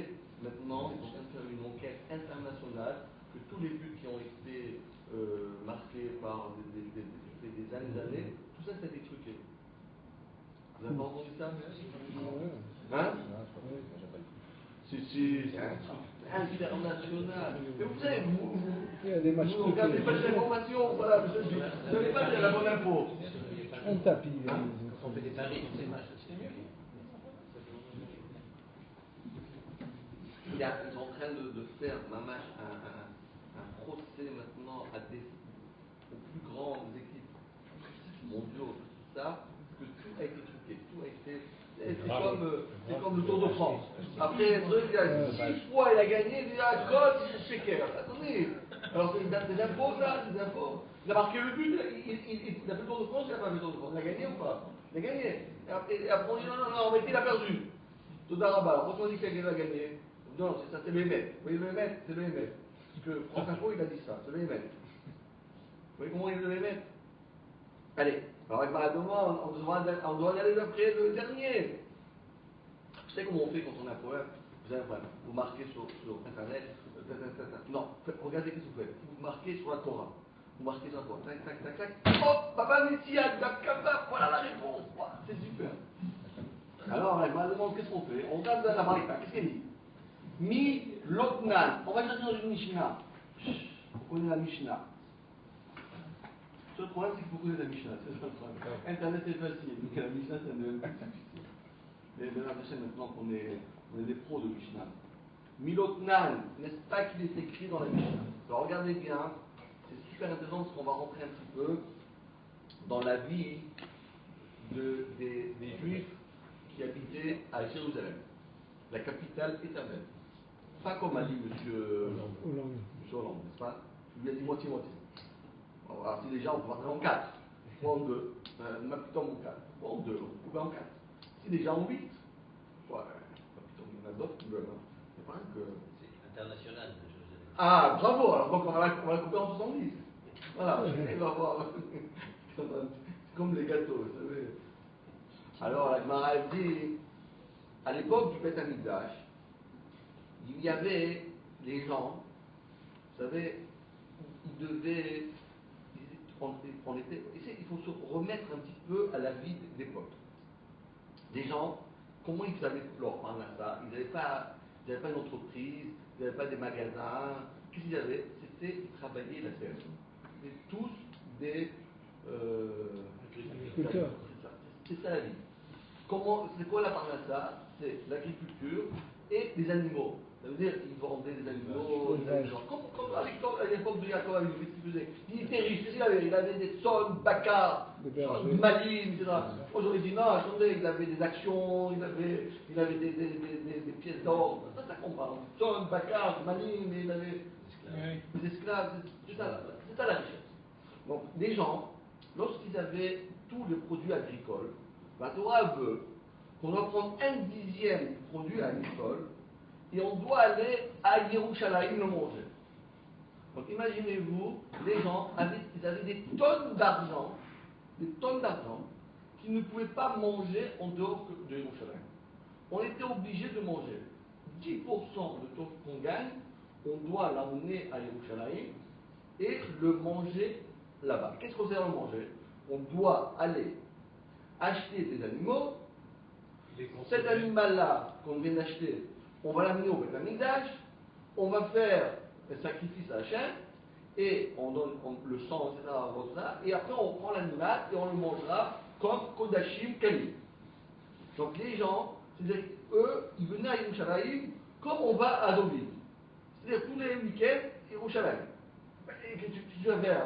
maintenant, ils sont en train de faire une enquête internationale, que tous les buts qui ont été marqués par des années, tout ça, c'est détruqué. Vous avez pas entendu ça? Hein? C'est un truc international. Mais vous savez, vous regardez pas les informations, voilà, vous n'avez pas la bonne info. Un tapis. On fait des paris, c'est matchs, c'est mieux. Ils sont en train de faire un procès maintenant aux plus grandes équipes mondiaux, tout ça, que tout a été truqué, tout a été. C'est comme le Tour de France. Après, il a 6 fois il a gagné, il a God, c'est shaker. Attendez, alors c'est des infos ça, des infos. Il a marqué le but, il a fait le Tour de France, il n'a pas fait le Tour de France. Il a gagné ou pas? Il a gagné. Et après on dit non, mais il a perdu. Tout d'Araba, pourquoi on dit qu'il a gagné? Non, c'est ça, c'est le Hémet. Oui, le Hémet, c'est le Hémet. puisque Franck Info, il a dit ça, je vais les mettre. Vous voyez comment il veut les mettre? Allez, alors avec ma demande, on doit aller d'après le dernier. Vous savez comment on fait quand on a un problème? Vous avez un problème, vous marquez sur Internet, non, regardez ce que vous faites. Vous marquez sur la Torah. Vous marquez sur la Torah, tac, tac, tac, tac. Hop, Baba Netziad, voilà la réponse. C'est super. Alors, elle m'a demandé qu'est-ce qu'on fait. On regarde la Braïta, qu'est-ce qu'elle dit? Mi Lotnan. On va chercher dans une Mishnah. Vous connaissez la Mishnah. Le seul problème, c'est qu'il faut connaître la Mishnah. C'est ça le problème. Internet est facile, mais la Mishnah, ça devient plus difficile. Mais maintenant qu'on est des pros de Mishnah. Milotnan, n'est-ce pas qu'il est écrit dans la Mishnah? Alors regardez bien, c'est super intéressant parce qu'on va rentrer un petit peu dans la vie des Juifs qui habitaient à Jérusalem, la capitale éternelle. Pas comme a dit Monsieur Hollande, n'est-ce pas? Il lui a dit moitié-moitié. Alors si déjà on peut partir en 4, ou en 2, ma plutôt en 4, ou en 2, ou bien en 4. Si déjà en 8, ouais, il y en a d'autres qui veulent. C'est pas que. C'est international de Jérusalem. Ah, bravo! Alors donc on va la couper en 70. Voilà, il va voir. C'est comme les gâteaux, vous savez. Alors la Gemara dit, à l'époque du Beth Amikdash, il y avait les gens, vous savez, ils devaient. Il faut se remettre un petit peu à la vie d'époque. Des gens, comment ils avaient leur parnassa? Ils n'avaient pas une entreprise, ils n'avaient pas des magasins. Qu'est-ce qu'ils avaient? Ils travaillaient la terre. C'était tous des agriculteurs. C'est ça la vie. C'est quoi la parnassa? C'est l'agriculture et des animaux. Ça veut dire qu'ils vendaient des animaux, comme à l'époque de Jacob, qu'est-ce qu'il faisait? Il était riche, qu'est-ce qu'il avait? Il avait des tonnes, Bakar, Malines, etc. Moi j'aurais dit non, attendez, il avait des actions, il avait des pièces d'or, ça comprend. Tonnes, Bakar, Malines, il avait des esclaves, c'est ça la richesse. Donc des gens, lorsqu'ils avaient tous les produits agricoles, la Torah veut qu'on doit prendre 1/10 du produit agricole et on doit aller à Yerushalayim le manger. Donc imaginez-vous, les gens ils avaient des tonnes d'argent qu'ils ne pouvaient pas manger en dehors de Yerushalayim. On était obligé de manger 10% de tout ce qu'on gagne, on doit l'emmener à Yerushalayim et le manger là-bas. Qu'est-ce qu'on sert à manger? On doit aller acheter des animaux. Cet animal-là qu'on vient d'acheter, on va l'amener au Beth Amikdash, on va faire un sacrifice à Hachem, et on donne le sang, etc., et après on prend l'animal et on le mangera comme Kodashim Kalim. Donc les gens, c'est-à-dire eux, ils venaient à Yerushalayim comme on va à Deauville. C'est-à-dire tous les week-ends, Yerushalayim. Et que tu vas faire,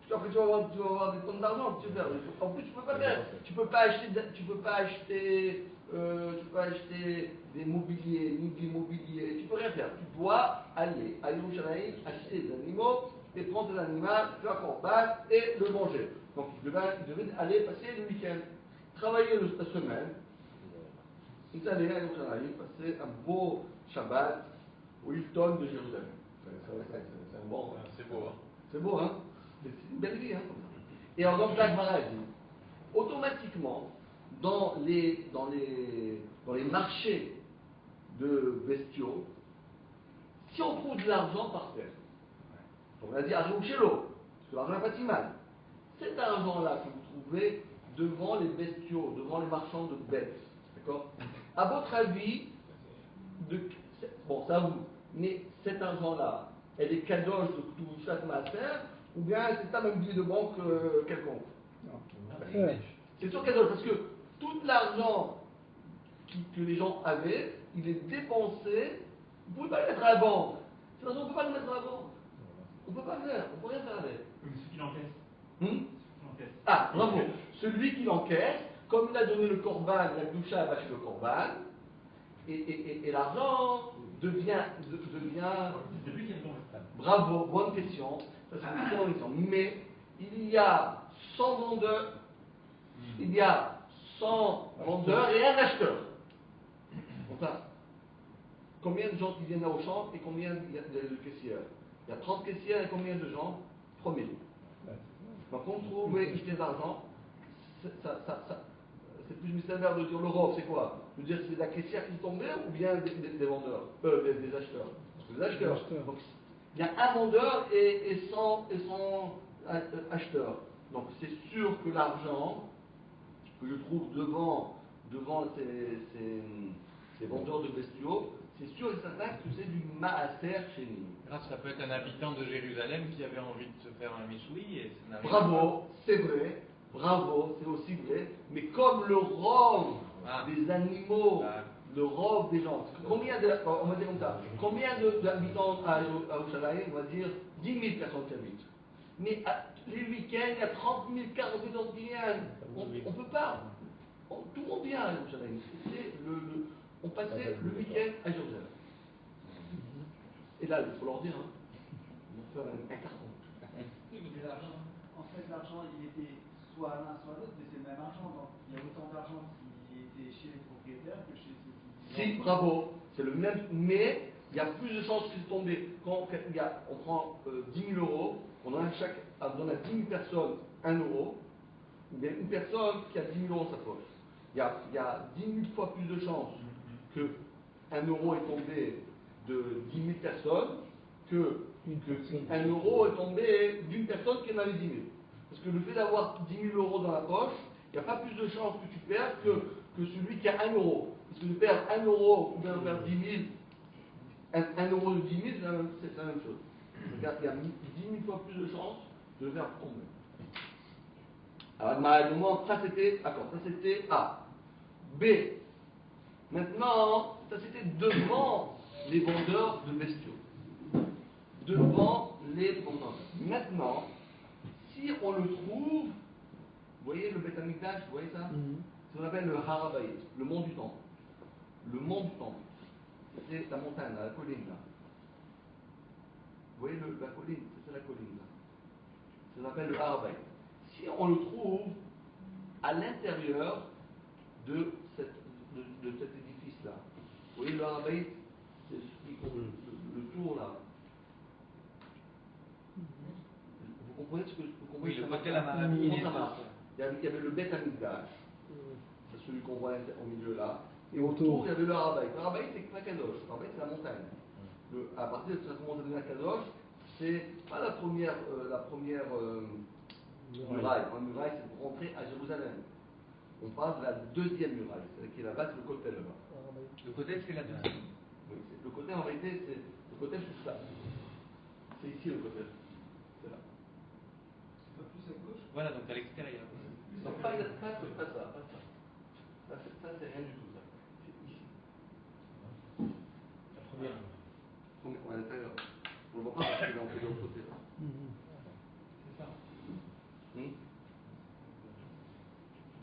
après tu vas avoir des tonnes d'argent, tu vas faire. En plus tu peux pas faire, tu peux pas acheter des mobiliers, ni de l'immobilier, tu peux rien faire. Tu dois aller à Yerushalayim, acheter des animaux, et prendre des animaux, faire un corban et le manger. Donc il devait aller passer le week-end, travailler la semaine. Ils allaient à Yerushalayim passer un beau Shabbat au Hilton de Jérusalem. C'est un bon. C'est beau, hein? C'est beau, hein? C'est une belle vie, hein? Et alors, donc, la Gemara dit, automatiquement, dans les marchés de bestiaux, si on trouve de l'argent par terre, on va dire argent chez l'eau, parce que l'argent n'est pas si mal, cet argent-là que vous trouvez devant les bestiaux, devant les marchands de bêtes, d'accord? À votre avis, bon, ça vous, mais cet argent-là, elle est kadosh de tout chaque matin, ou bien c'est pas même billet de banque quelconque? C'est sûr kadosh, parce que tout l'argent que les gens avaient, il est dépensé, vous ne pouvez pas le mettre à la banque. C'est parce qu'on ne peut pas le mettre à la banque. On ne peut pas le faire, on ne peut rien faire avec. Celui qui l'encaisse. Ah, bravo. Celui qui l'encaisse, comme il a donné le corban, la doucha va chez le corban, et l'argent devient. C'est lui qui est dans le. Bravo, bonne question. Ça, c'est une bonne question. Mais il y a 100 vendeurs, il y a 100 vendeurs et un acheteur. Enfin, combien de gens qui viennent à Auchan et combien il y a de caissières? Il y a 30 caissières et combien de gens? 3000. Donc on trouve, oui, jeter d'argent, c'est plus mystérieux de dire le rov, c'est quoi? De dire c'est la caissière qui est tombée ou bien des vendeurs, des acheteurs? Des acheteurs. Donc il y a un vendeur et 100 acheteurs. Donc c'est sûr que l'argent que je trouve devant ces vendeurs de bestiaux, c'est sûr et certain que c'est du maaser chéni. Ça peut être un habitant de Jérusalem qui avait envie de se faire un michoui et ça n'arrive Bravo, c'est vrai, bravo, c'est aussi vrai, mais comme le rove des animaux, le rove des gens, combien de, on va dire comme ça, combien d'habitants à Yerushalayim? On va dire 10 000 personnes qui habitent. Mais les week-ends, il y a 30 000, 40 000 qui viennent. On ne peut pas. Tout le monde vient à Yerushalayim. On passait le week-end à Jérusalem. Et là, il faut leur dire, on va faire un carton. En fait, l'argent, il était soit à l'un, soit à l'autre, mais c'est le même argent. Donc, il y a autant d'argent qui était chez les propriétaires que chez ceux qui... Si, bravo, c'est le même, mais il y a plus de chances qu'ils soient tombés. Quand on prend 10 000 euros, on donne à 10 000 personnes 1 euro, ou bien une personne qui a 10 000 euros dans sa poche. Il y a 10 000 fois plus de chances que 1 euro est tombé de 10 000 personnes que 1 euro est tombé d'une personne qui en avait 10 000. Parce que le fait d'avoir 10 000 euros dans la poche, il n'y a pas plus de chances que tu perds que celui qui a 1 euro. Parce que de perdre 1 euro ou bien de perdre 10 000, 1 euro de 10 000, c'est la même chose. Regarde, il y a 10 000 fois plus de chances de le faire tomber. Alors, ça c'était A. B. Maintenant, ça c'était devant les vendeurs de bestiaux. Devant les vendeurs. Maintenant, si on le trouve, vous voyez le Beth Amikdash, vous voyez ça? Ça qu'on appelle le Harabaït, le mont du Temple. Le mont du Temple. C'est la montagne, la colline là. Vous voyez la colline, c'est la colline là. Ça s'appelle le Harabaït. Si on le trouve à l'intérieur de cet édifice-là, vous voyez le Harabaït, c'est le tour là. Vous comprenez ce que vous comprenez? Oui, le côté là, il y avait le Beth Amikdash, c'est celui qu'on voit au milieu là, et autour il y avait le Harabaït. Le Harabaït c'est pas Kadosh, le Harabaït c'est la montagne. À partir de ce moment de Kadosh, c'est pas la première muraille. Une muraille, c'est pour rentrer à Jérusalem. On parle de la deuxième muraille, celle qui est là-bas, c'est le côté là-bas. Le côté, c'est la deuxième. Oui, le côté en réalité, c'est le côté, c'est ça. C'est ici le côté. C'est là. Pas plus à gauche? Voilà, donc à l'extérieur. Non, pas ça. Ça, c'est rien du tout, ça. C'est ici. La première. On est à l'intérieur. On ne le voit pas parce qu'il est en fait de l'autre côté. Là. C'est ça.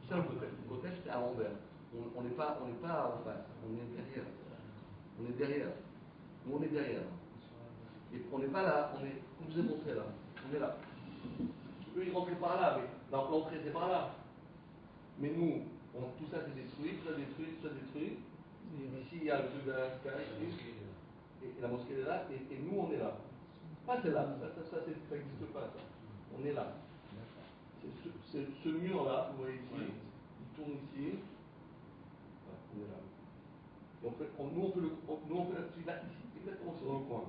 Ça, le côté. Le côté, c'est à l'envers. On n'est pas en face. On est derrière. On est derrière. Nous, on est derrière. Et on n'est pas là. On est, comme je vous ai montré là. On est là. Eux, ils rentraient par là, mais l'entrée, c'est par là. Mais nous, tout ça, c'est détruit, tout ça détruit, tout ça détruit. Ici, il y a le truc de la sky, et la mosquée est là, et nous, on est là. Pas c'est là, ça n'existe pas, ça. On est là. C'est ce mur-là, vous voyez ici, il tourne ici. Voilà, on est là. Et nous, on fait la suite là, ici, exactement sur le coin.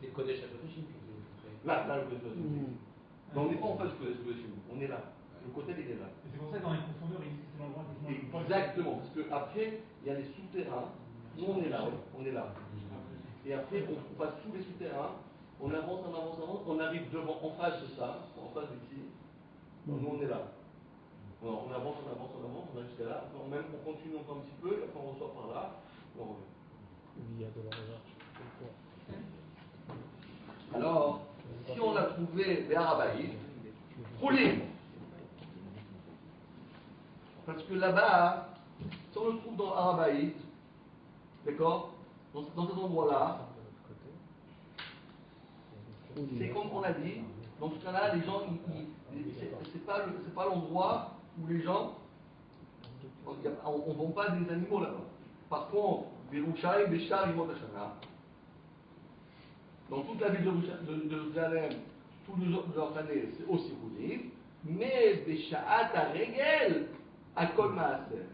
C'est le Kodesh HaKodashim que vous Là, le Kodesh HaKodashim. Mais on n'est pas en face du Kodesh HaKodashim, on est là. Le côté, il est là. Et c'est pour ça que dans les profondeurs, c'est l'endroit qui Exactement, parce qu'après, il y a les souterrains. Nous, on est là, on est là. Et après, on passe tous les souterrains, on avance, on arrive devant, en face de ça, en face d'ici. Nous, on est là. Alors, on avance, on va jusqu'à là. On continue encore un petit peu, et après, on ressort par là, et on revient. Il y a de l'argent. Alors, si on a trouvé les Harabaïs, roulez. Parce que là-bas, si on le trouve dans Harabaït, d'accord, dans cet endroit-là, c'est comme on a dit, dans ce cas-là, les gens, c'est pas l'endroit où les gens, on ne vend pas des animaux là-bas. Par contre, Birushalayim Beshar Yimot Hashana. Dans toute la ville de Jérusalem, tous les autres années, c'est aussi Roulim, mais Beshaat Regel, à Kol Maaser.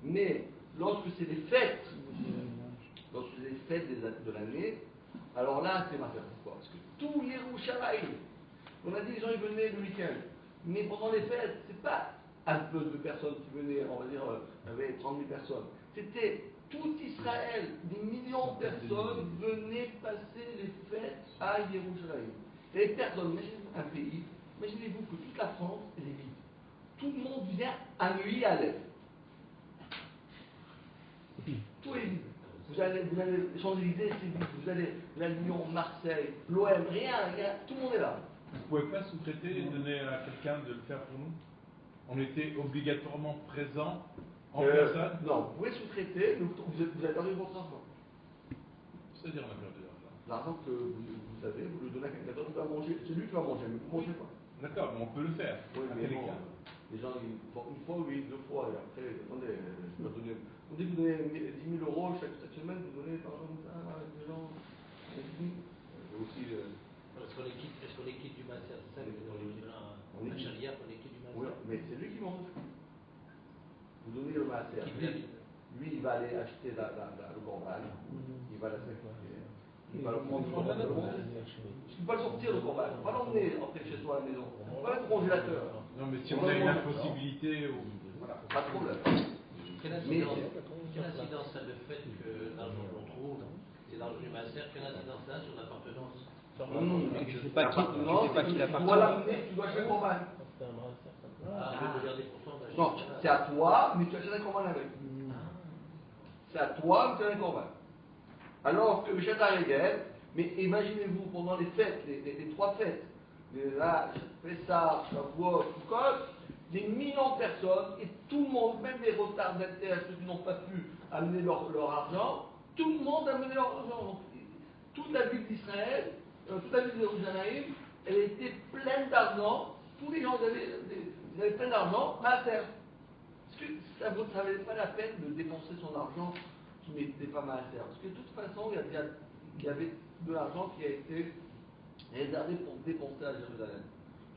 Mais lorsque c'est les fêtes, de l'année, alors là, c'est ma fête. Pourquoi? Parce que tous les Yerushalayim, on a dit les gens ils venaient le week-end, mais pendant les fêtes, c'est pas un peu de personnes qui venaient, on va dire, il y avait 30 000 personnes. C'était tout Israël, des millions de personnes venaient passer les fêtes à Yerushalayim. Il y avait personne, imaginez-vous un pays, imaginez-vous que toute la France est vide. Tout le monde vient à nuit à l'aise. Tout est vide. Vous allez les Champs-Élysées, c'est vide. Vous allez la Lyon, Marseille, l'OM, rien, tout le monde est là. Vous ne pouvez pas sous-traiter et donner à quelqu'un de le faire pour nous? On était obligatoirement présent en personne? Non, vous pouvez sous-traiter, vous avez perdu votre argent. C'est-à-dire on a perdu l'argent. L'argent que vous avez, vous le donnez à quelqu'un d'autre, vous va manger. C'est lui qui va manger, mais vous ne mangez pas. D'accord, mais on peut le faire. Oui, à mais quel bon, écart? les gens, une fois, oui, 2 fois, et après, attendez, je vais donner. On dit que vous donnez 10 000 euros chaque semaine, vous donnez par exemple ça à des gens. Aussi. Est-ce qu'on est quitte du Masser, c'est ça que on a Charia qu'on est quitte du Masser? Oui, mais c'est lui qui mange. Vous donnez le Masser. Lui, il va aller acheter le corban, il va la sacrifier. Il va le prendre. Il ne peut pas le sortir le corban, il ne peut pas l'emmener après chez soi à la maison. Il ne peut pas mettre au congélateur. Non, mais si on a une impossibilité, ou... voilà, pas de problème. Quelle incidence a le fait que l'argent qu'on trouve, c'est l'argent du Masser, quelle incidence a sur l'appartenance? Je ne sais pas qui l'appartient. Tu dois l'amener, tu dois acheter le corban. Non, c'est à toi, mais tu achètes un corban avec. C'est à toi, mais tu achètes un corban. Alors que Beshat HaRegel, mais imaginez-vous pendant les fêtes, les 3 fêtes, là, Pessah, Shavuot, Sukkot, des millions de personnes, et tout le monde, même les retardataires, ceux qui n'ont pas pu amener leur argent, tout le monde a amené leur argent. Donc, toute la ville d'Israël, toute la ville de Jérusalem, elle était pleine d'argent, tous les gens avaient plein d'argent, à terre. Parce que ça ne valait pas la peine de dépenser son argent qui n'était pas mal à terre. Parce que de toute façon, il y avait de l'argent qui a été réservé pour dépenser à Jérusalem.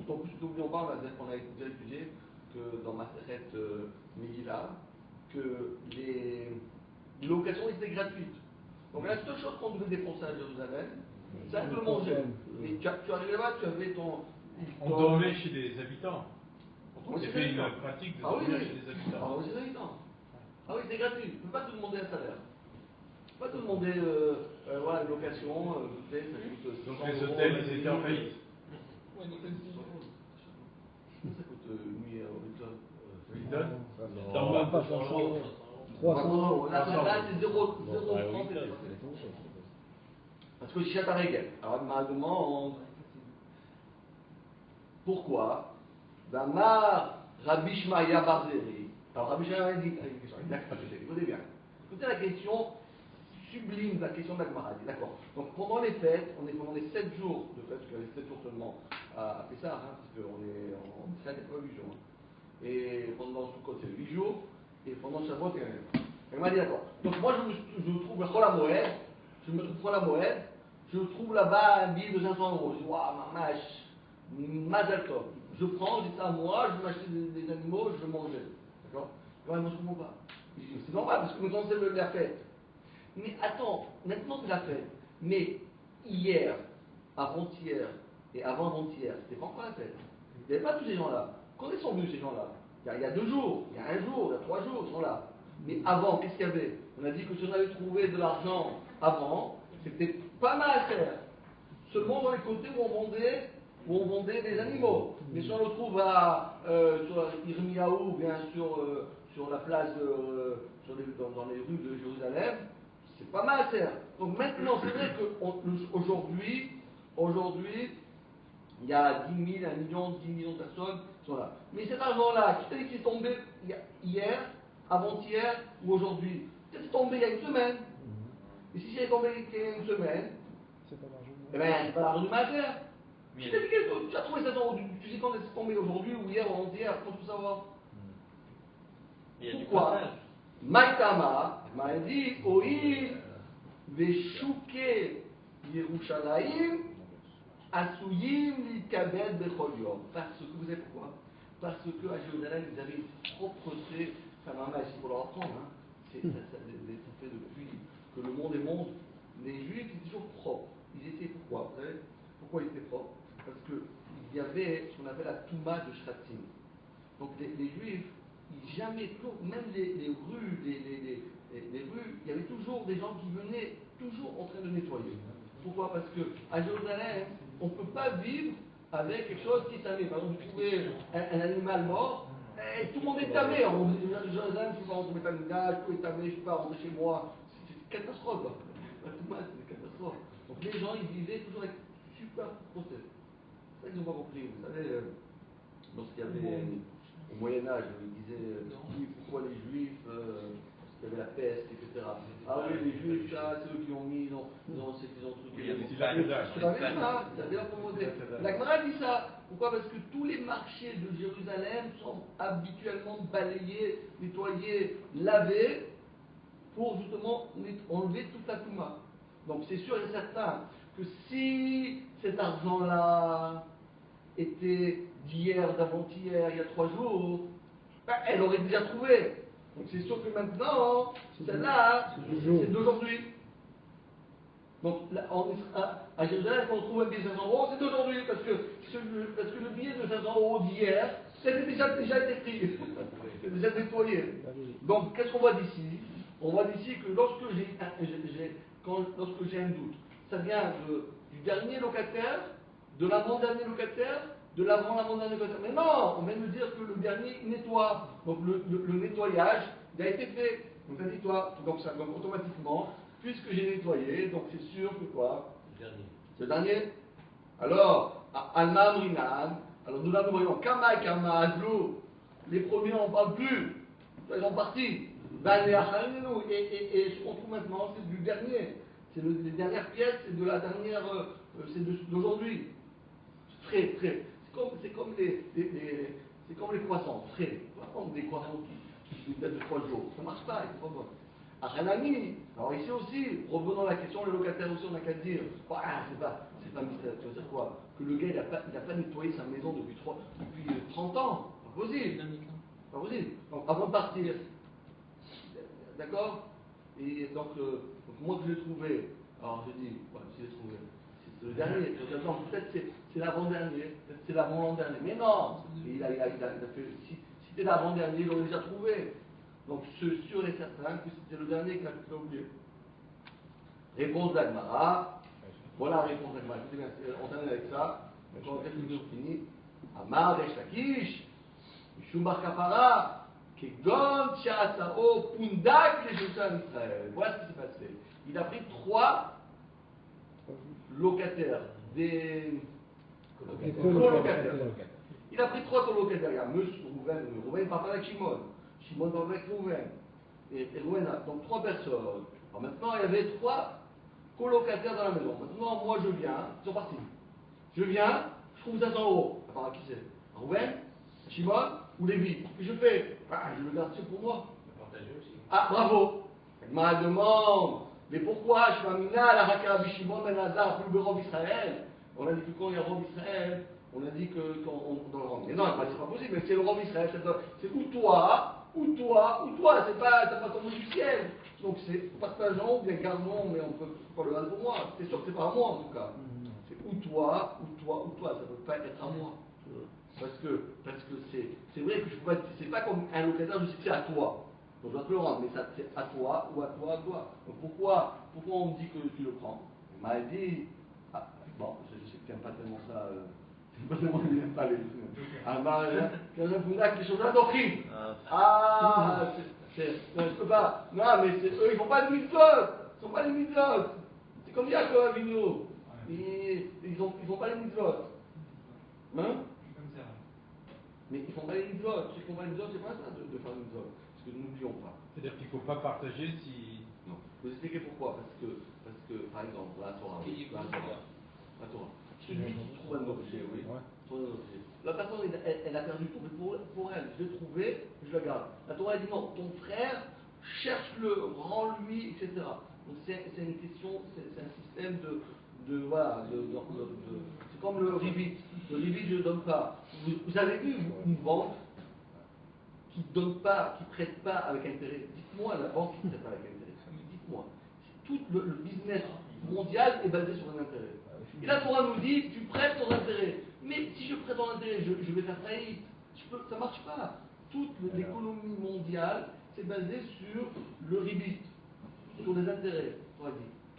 Donc, n'oublions pas, on a déjà étudié que dans Maseret Megillah, que les locations étaient gratuites. Donc la seule chose qu'on devait dépenser à Jérusalem, c'est de manger. Mais tu arrivais là-bas, tu avais ton... On dormait chez les habitants. Il y avait une pratique de dormir chez les habitants. Ah oui, chez les habitants. Ah oui, c'est gratuit. Tu ne peux pas te demander un salaire. Tu ne peux pas te demander voilà, une location, ça coûte 100 donc les euros, hôtels, ils étaient en faillite. Oui, ça coûte nuit à Hilton. Non, même pas 500 euros. 300 euros. Là, c'est 0,30. Parce que Beshat HaRegel. Alors, il me demande pourquoi Damar Rabbi Shmaya Barzeri. Alors, Rabbi Shmaya dit, écoutez bien, écoutez la question sublime, la question d'Agmara. D'accord. Donc, pendant les fêtes, on est pendant les 7 jours de fête, parce qu'il y avait 7 jours seulement à Pessah, hein, parce qu'on est en Israël, il n'y a pas 8 jours. Hein. Et pendant Sukkot, c'est 8 jours, et pendant Shavuot, il y a 9. Elle m'a dit d'accord. Donc, moi, je trouve la Moed, je me trouve la Moed, je trouve là-bas un billet de 500 euros. Je dis, waouh, mamash, Mazal Tov. Je prends, je dis ça à moi, je vais m'acheter des animaux, je vais manger. D'accord? Ouais, moi je ne comprends pas. C'est normal, parce que maintenant c'est la fête. Mais attends, maintenant c'est la fête. Mais hier, avant-hier et avant-avant-hier, c'était pas encore la fête. Il n'y avait pas tous ces gens-là. Quand ils sont venus ces gens-là? Il y a 2 jours, il y a 1 jour, il y a 3 jours, ils sont là. Mais avant, qu'est-ce qu'il y avait? On a dit que si on avait trouvé de l'argent avant, c'était pas mal à faire. Seulement dans les côtés où on vendait des animaux. Mais si on le trouve sur Irmiaou, bien sur la place, dans les rues de Jérusalem, c'est pas mal à faire. Donc maintenant, c'est vrai qu'aujourd'hui, il y a 10 000, 1 million, 10 millions de personnes qui sont là. Mais cet argent-là, qui est tombé hier, avant-hier ou aujourd'hui? Peut-être c'est tombé il y a 1 semaine. Et si c'est tombé il y a 1 semaine, c'est pas l'argent. Eh bien, c'est pas l'argent du Masser. Je t'ai dit que tu as trouvé 7 euros, tu sais quand c'est tombé aujourd'hui ou hier ou avant-hier, faut tout savoir. Il y a pourquoi? Maïtama, m'a dit, Oïl, Veshuke, Yerushalayim, Asuyim, Likabed, Bechol Yom. Parce que, vous savez pourquoi? Parce qu'à Jérusalem, ils avaient une propreté, ça m'a mal, il faut leur apprendre, hein. Ça fait depuis que le monde est monde, les Juifs étaient toujours propres. Ils étaient pourquoi? Vous savez pourquoi ils étaient propres? Parce qu'il y avait ce qu'on appelle la Touma de Shratim. Donc les Juifs, jamais, même les rues, les rues, il y avait toujours des gens qui venaient toujours en train de nettoyer. Pourquoi? Parce qu'à Jérusalem, on ne peut pas vivre avec quelque chose qui est tamé. Par exemple, vous trouvez un animal mort, et tout le monde est tamé. On dit, Jérusalem, je ne peux pas rentrer dans le ménage, tout est tamé, je ne peux pas rentrer chez moi. C'est une catastrophe. C'est une catastrophe. Donc les gens, ils vivaient toujours avec super procès. C'est ça qu'ils n'ont pas compris. Vous savez, lorsqu'il y avait au Moyen-Âge, ils disaient, oui, pourquoi les Juifs, il y avait la peste, etc. Ah oui, les Juifs, ça, c'est eux qui ont mis, ils ont truqué. C'est la même ça, c'est la même. La Gemara dit ça. Pourquoi? Parce que tous les marchés de Jérusalem sont habituellement balayés, nettoyés, lavés, pour justement enlever toute la touma. Donc c'est sûr et certain que si cet argent-là était d'hier, d'avant-hier, il y a 3 jours, elle aurait déjà trouvé. Donc c'est sûr que maintenant, celle-là, c'est d'aujourd'hui. Donc là, à Jérusalem, quand on trouve un billet de 500 €, c'est d'aujourd'hui, parce que le billet de 500 € d'hier, c'est déjà été pris, c'est déjà nettoyé. Donc qu'est-ce qu'on voit d'ici? On voit d'ici que lorsque j'ai un doute, ça vient du dernier locataire, de l'avant-dernier locataire, de l'avant-dernier locataire. Mais non, on vient de dire que le dernier nettoie. Donc le nettoyage, il a été fait. Donc ça nettoie. Donc automatiquement, puisque j'ai nettoyé, donc c'est sûr que quoi? C'est le dernier. Alors, Alma Amrinan, alors nous là nous voyons Kama et Kama Azlou, les premiers on ne parle plus, ils sont partis. Et ce qu'on trouve maintenant, c'est du dernier. C'est les dernières pièces, c'est de la dernière, c'est d'aujourd'hui. Frais. C'est comme les croissants, frais. On va prendre des croissants qui datent de 3 jours. Ça ne marche pas, il faut pas voir. Achanami, alors ici aussi, revenons à la question, le locataire aussi, on n'a qu'à dire, c'est pas mystère, tu veux dire quoi? Que le gars, il n'a pas nettoyé sa maison depuis 30 ans. Pas possible. Pas possible. Donc avant de partir, d'accord? Et donc moi je l'ai trouvé, alors je dis, je l'ai trouvé, c'est le dernier, peut-être c'est l'avant-dernier, peut-être c'est l'avant-dernier, mais non, il a fait, si c'était l'avant-dernier, il l'aurait déjà trouvé. Donc c'est sûr et certain que c'était le dernier qu'il a oublié. Réponse d'Agmara, voilà la réponse d'Agmara, écoutez bien, on termine avec ça, quand on finit, Amar Resh Lakish, Shumbar Kapara, Kegon Tchasao Pundak les Jérusalem Israël. Voilà ce qui s'est passé. Il a pris 3 locataires, des colocataires. Il a pris 3 colocataires. Il y a Rouven parle avec Shimon parle avec Rouven. Et Rouven a donc 3 personnes. Alors maintenant, il y avait 3 colocataires dans la maison. Maintenant, moi je viens, ils sont partis. Je viens, je trouve 500 €. Enfin, qui c'est? Rouven, Shimon ou Lévi. Puis je fais, je le garde, c'est pour moi. Ah, bravo. Ma demande, mais pourquoi je suis amina la Raka Bishimon Ben Hazar, plus le Rov Israël? On a dit que quand il y a Rov Israël, on a dit que quand on doit le rendre. Mais non, c'est pas possible, mais c'est le Rov Israël, c'est ou toi, c'est pas, t'as pas tombé du ciel. Donc c'est partageons, bien gardons, mais on peut pas le garder pour moi. C'est sûr que c'est pas à moi en tout cas. C'est ou toi, ça peut pas être à moi. Parce que c'est vrai que je peux pas, c'est pas comme un locataire, je sais que c'est à toi. Donc je dois te le rendre, mais ça c'est à toi ou à toi. Donc pourquoi on me dit que tu le prends? Il m'a dit, bon, je sais que tu n'aimes pas tellement ça, tu n'aimes pas tellement les les choses là d'origine. Non, je peux pas. Non, mais eux, ils font pas de mitzvot. Ils sont pas les mitzvot. C'est comme Yaakov Avinu. Ils font pas les mitzvot. Hein? Mais ils font pas les mitzvot. Ceux qui font pas les mitzvot, c'est pas ça de faire les mitzvot. Parce que nous n'oublions pas. C'est-à-dire qu'il ne faut pas partager si. Non. Je vais vous expliquer pourquoi. Parce que par exemple, la Torah. La Torah. Celui qui trouve un objet, oui. Trouve un objet. La personne, elle a perdu tout, mais pour elle, je l'ai trouvé, je la garde. La Torah, elle dit non, ton frère, cherche-le, rends-lui, etc. Donc c'est une question, c'est un système voilà, c'est comme le ribit. Le ribit, je ne donne pas. Vous avez vu une banque qui ne donne pas, qui ne prête pas avec intérêt? Dites-moi la banque qui ne prête pas avec intérêt. Dites-moi. Tout le business mondial est basé sur un intérêt. Et la Torah nous dit, tu prêtes ton intérêt. Mais si je prête ton intérêt, je vais faire faillite. Ça ne marche pas. Toute l'économie mondiale, c'est basé sur le ribit, sur les intérêts. Toi,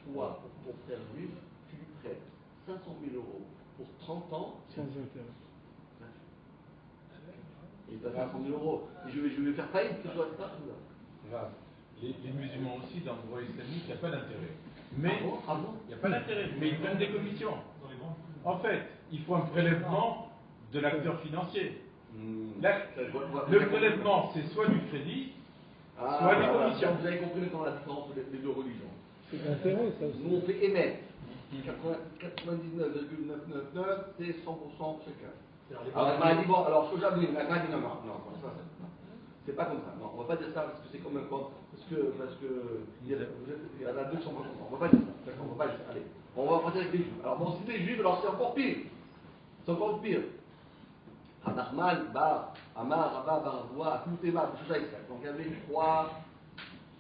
toi, pour ton frère juif, tu lui prêtes 500 000 euros pour 30 ans. Sans intérêt. Il va faire 100 000 euros. Et je vais faire faillite, que je dois faire Grave. Les musulmans aussi, dans le droit islamique, il n'y a pas d'intérêt. Mais ah bon il n'y a pas d'intérêt, mais ils prennent des commissions. En fait, il faut un prélèvement de l'acteur financier. Le prélèvement, c'est soit du crédit, soit des commissions. Vous avez compris maintenant la différence entre les deux religions. C'est l'intérêt, ça aussi. Nous, on fait émettre. 99,999, c'est 100% chacun. Alors, elle m'a dit, bon, alors, ce que j'avoue, elle m'a dit, non, ça, c'est pas comme ça. Non, on va pas dire ça parce que c'est comme un compte. Parce que il y en a deux qui sont pas contents. On va pas dire ça. D'accord, on va pas dire ça. Allez, on va passer avec les juifs. Alors, bon, si les juifs, alors c'est encore pire. C'est encore pire. Hanachman, Bar, Amar, Rabba, Baravoa, Akloutema, Israël. Donc, il y avait 3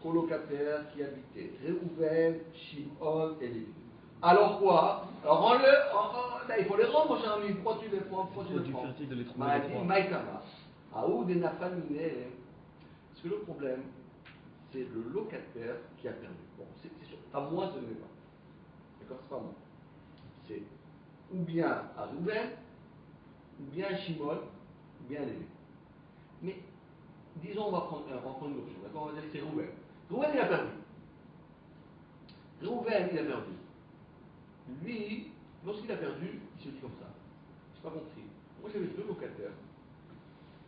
colocataires qui habitaient. Réhouven, Shimon et Lévi. Alors quoi? Alors rends-le, il faut les rendre, mon cher ami. Pourquoi tu les prends? Pourquoi tu les prends? Maïtama. Aoud et Nafamine. Parce que le problème, c'est le locataire qui a perdu. Bon, c'est sûr. À moi, ce n'est pas. D'accord? C'est pas moi. C'est ou bien à Réhouven, ou bien à Shimon, ou bien à Lévi. Mais, disons, on va prendre une autre chose. D'accord? On va dire que c'est Réhouven. Réhouven, il a perdu. Réhouven, il a perdu. Lui, lorsqu'il a perdu, il se dit comme ça. Je n'ai pas compris. Moi, j'avais 2 locataires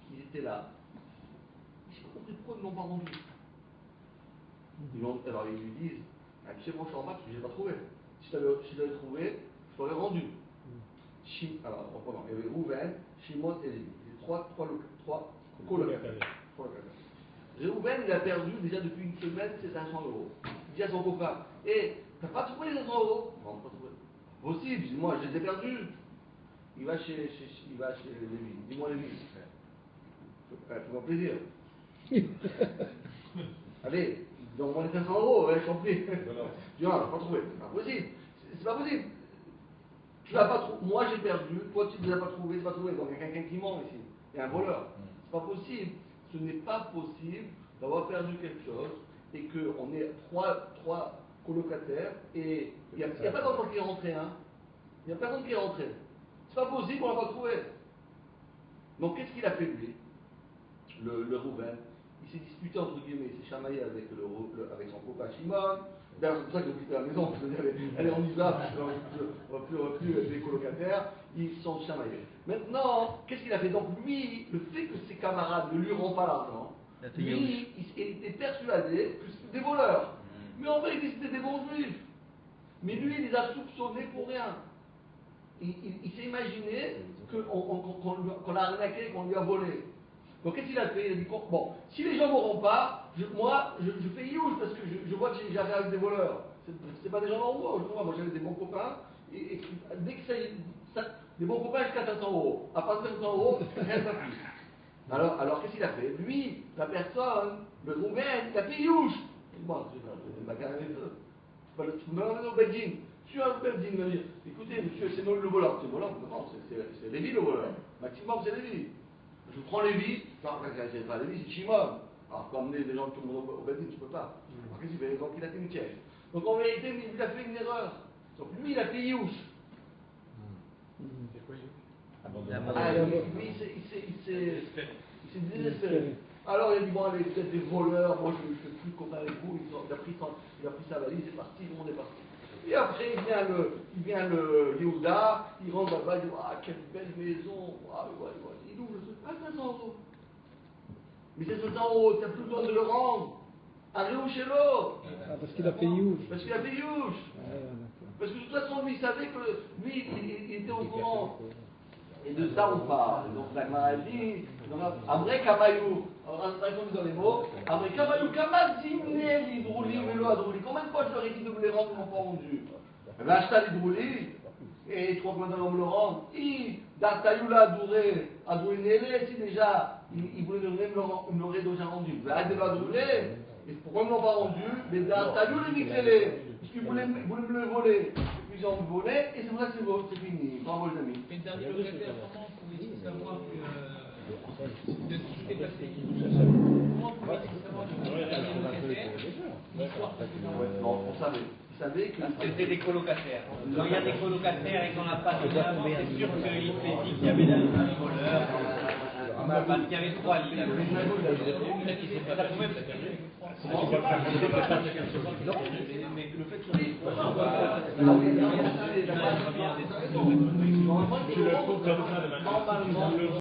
qui étaient là. Je n'ai pas compris pourquoi ils ne l'ont pas rendu. Alors, ils lui disent, tu sais, moi, je suis en bas, je ne l'ai pas trouvé. Si je l'avais trouvé, je l'aurais rendu. Alors, reprenons. Il y avait Réhouven, Shimon et Lévi. Les 3 colocataires. Réhouven, il a perdu déjà depuis une semaine ses 500 euros. Il dit à son copain, t'as pas trouvé les 500 euros? Non, pas trouvé. Possible, moi je les ai perdus. Il va chez Lévi. Dis-moi Lévi. Fais-moi plaisir. Allez, donne-moi les 500 euros, je t'en prie. Tu vois, pas trouvé. C'est pas possible. C'est pas possible. Tu l'as pas trouvé. Moi j'ai perdu, toi tu ne les as pas trouvés, c'est pas trouvé. Donc il y a quelqu'un qui ment ici. Il y a un voleur. C'est pas possible. Ce n'est pas possible d'avoir perdu quelque chose et qu'on ait trois colocataires et il n'y a pas d'enfant qui est rentré, hein. Il n'y a personne qui est rentré. C'est pas possible, on ne l'a pas trouvé. Donc qu'est-ce qu'il a fait lui, le Réhouven? Il s'est disputé entre guillemets, il s'est chamaillé avec son copain Shimon. D'ailleurs, c'est pour ça qu'ils ont quitté la maison, je veux dire, allez, on y va, on va plus être des colocataires, ils sont chamaillés. Maintenant, qu'est-ce qu'il a fait? Donc lui, le fait que ses camarades ne lui rendent pas l'argent, lui, il était persuadé que c'était des voleurs. Mais en vrai, c'était des bons juifs. Mais lui, il les a soupçonnés pour rien. Il s'est imaginé qu'on l'a arnaqué, qu'on lui a volé. Donc qu'est-ce qu'il a fait? Il a dit, bon, si les gens ne m'auront pas, moi, je fais youch parce que je vois que j'arrive avec des voleurs. C'est pas des gens normaux. Moi, j'avais des bons copains, et dès que des bons copains jusqu'à 500 euros. À partir de 500 euros, rien de plus. Alors qu'est-ce qu'il a fait? Lui, la personne, le Roumain, il a fait youch. Bon, c'est pas carré. Tu peux me l'emmener au Beddin. Tu as le Beddin, me dire, écoutez, monsieur, c'est le voleur. C'est le voleur? Non, c'est Lévi le voleur. Maximum, c'est Lévi. Je prends Lévi, c'est pas Lévi, c'est Shimon. Alors, tu peux amener des gens tout le monde au Beddin, tu peux pas. Alors, qu'est-ce qu'il fait? Donc, il a fait une piège. Donc, en vérité, il a fait une erreur. Donc, lui, il a fait youch. C'est quoi Lui, il s'est désespéré. Alors il a dit, bon allez, vous êtes des voleurs, moi je ne fais plus copain avec vous, il a pris sa valise, il est parti, tout le monde est parti. Et après il vient le Yehuda, il rentre là-bas, il dit, ah quelle belle maison, il ouvre le truc, 500 euros. Mais c'est 500 euros, tu n'as plus besoin de le rendre. Arrive chez l'autre. Parce qu'il a fait youch. Parce qu'il a fait youch. Parce que de toute façon, lui, il savait que lui, il était au courant. Et de ça on parle. Donc la Gemara dit, après Kamayou, alors raconte dans les mots, après Kamayou, Kamazimné l'hydrouli, vélo adrouli. Combien de fois je leur ai dit de me les rendre, ils m'ont pas rendu? Eh bien, acheta l'hydrouli, et 3 combien de temps me le rendre? D'Artayoula Adouré Nélé, si déjà, ils voulaient me l'aurait déjà rendu. Arrêtez de l'Adouré, et pourquoi ils ne m'ont pas rendu? Mais D'Artayoula Nélé, parce qu'ils voulaient me le voler. Ils ont volé, et c'est pour ça que c'est fini. Bravo les amis. Mais d'un locataire, comment pouvez-vous savoir que de ce qui s'est passé? Comment pouvez-vous savoir que le locataire, non, on savait. Ils savaient que c'était des colocataires. Quand il y a des colocataires et qu'on n'a pas de lien, c'est sûr qu'il fait dit qu'il y avait un voleur. Parce qu'il y avait 3 lits. Ça pouvait mais le fait que Je le trouve comme ça de manière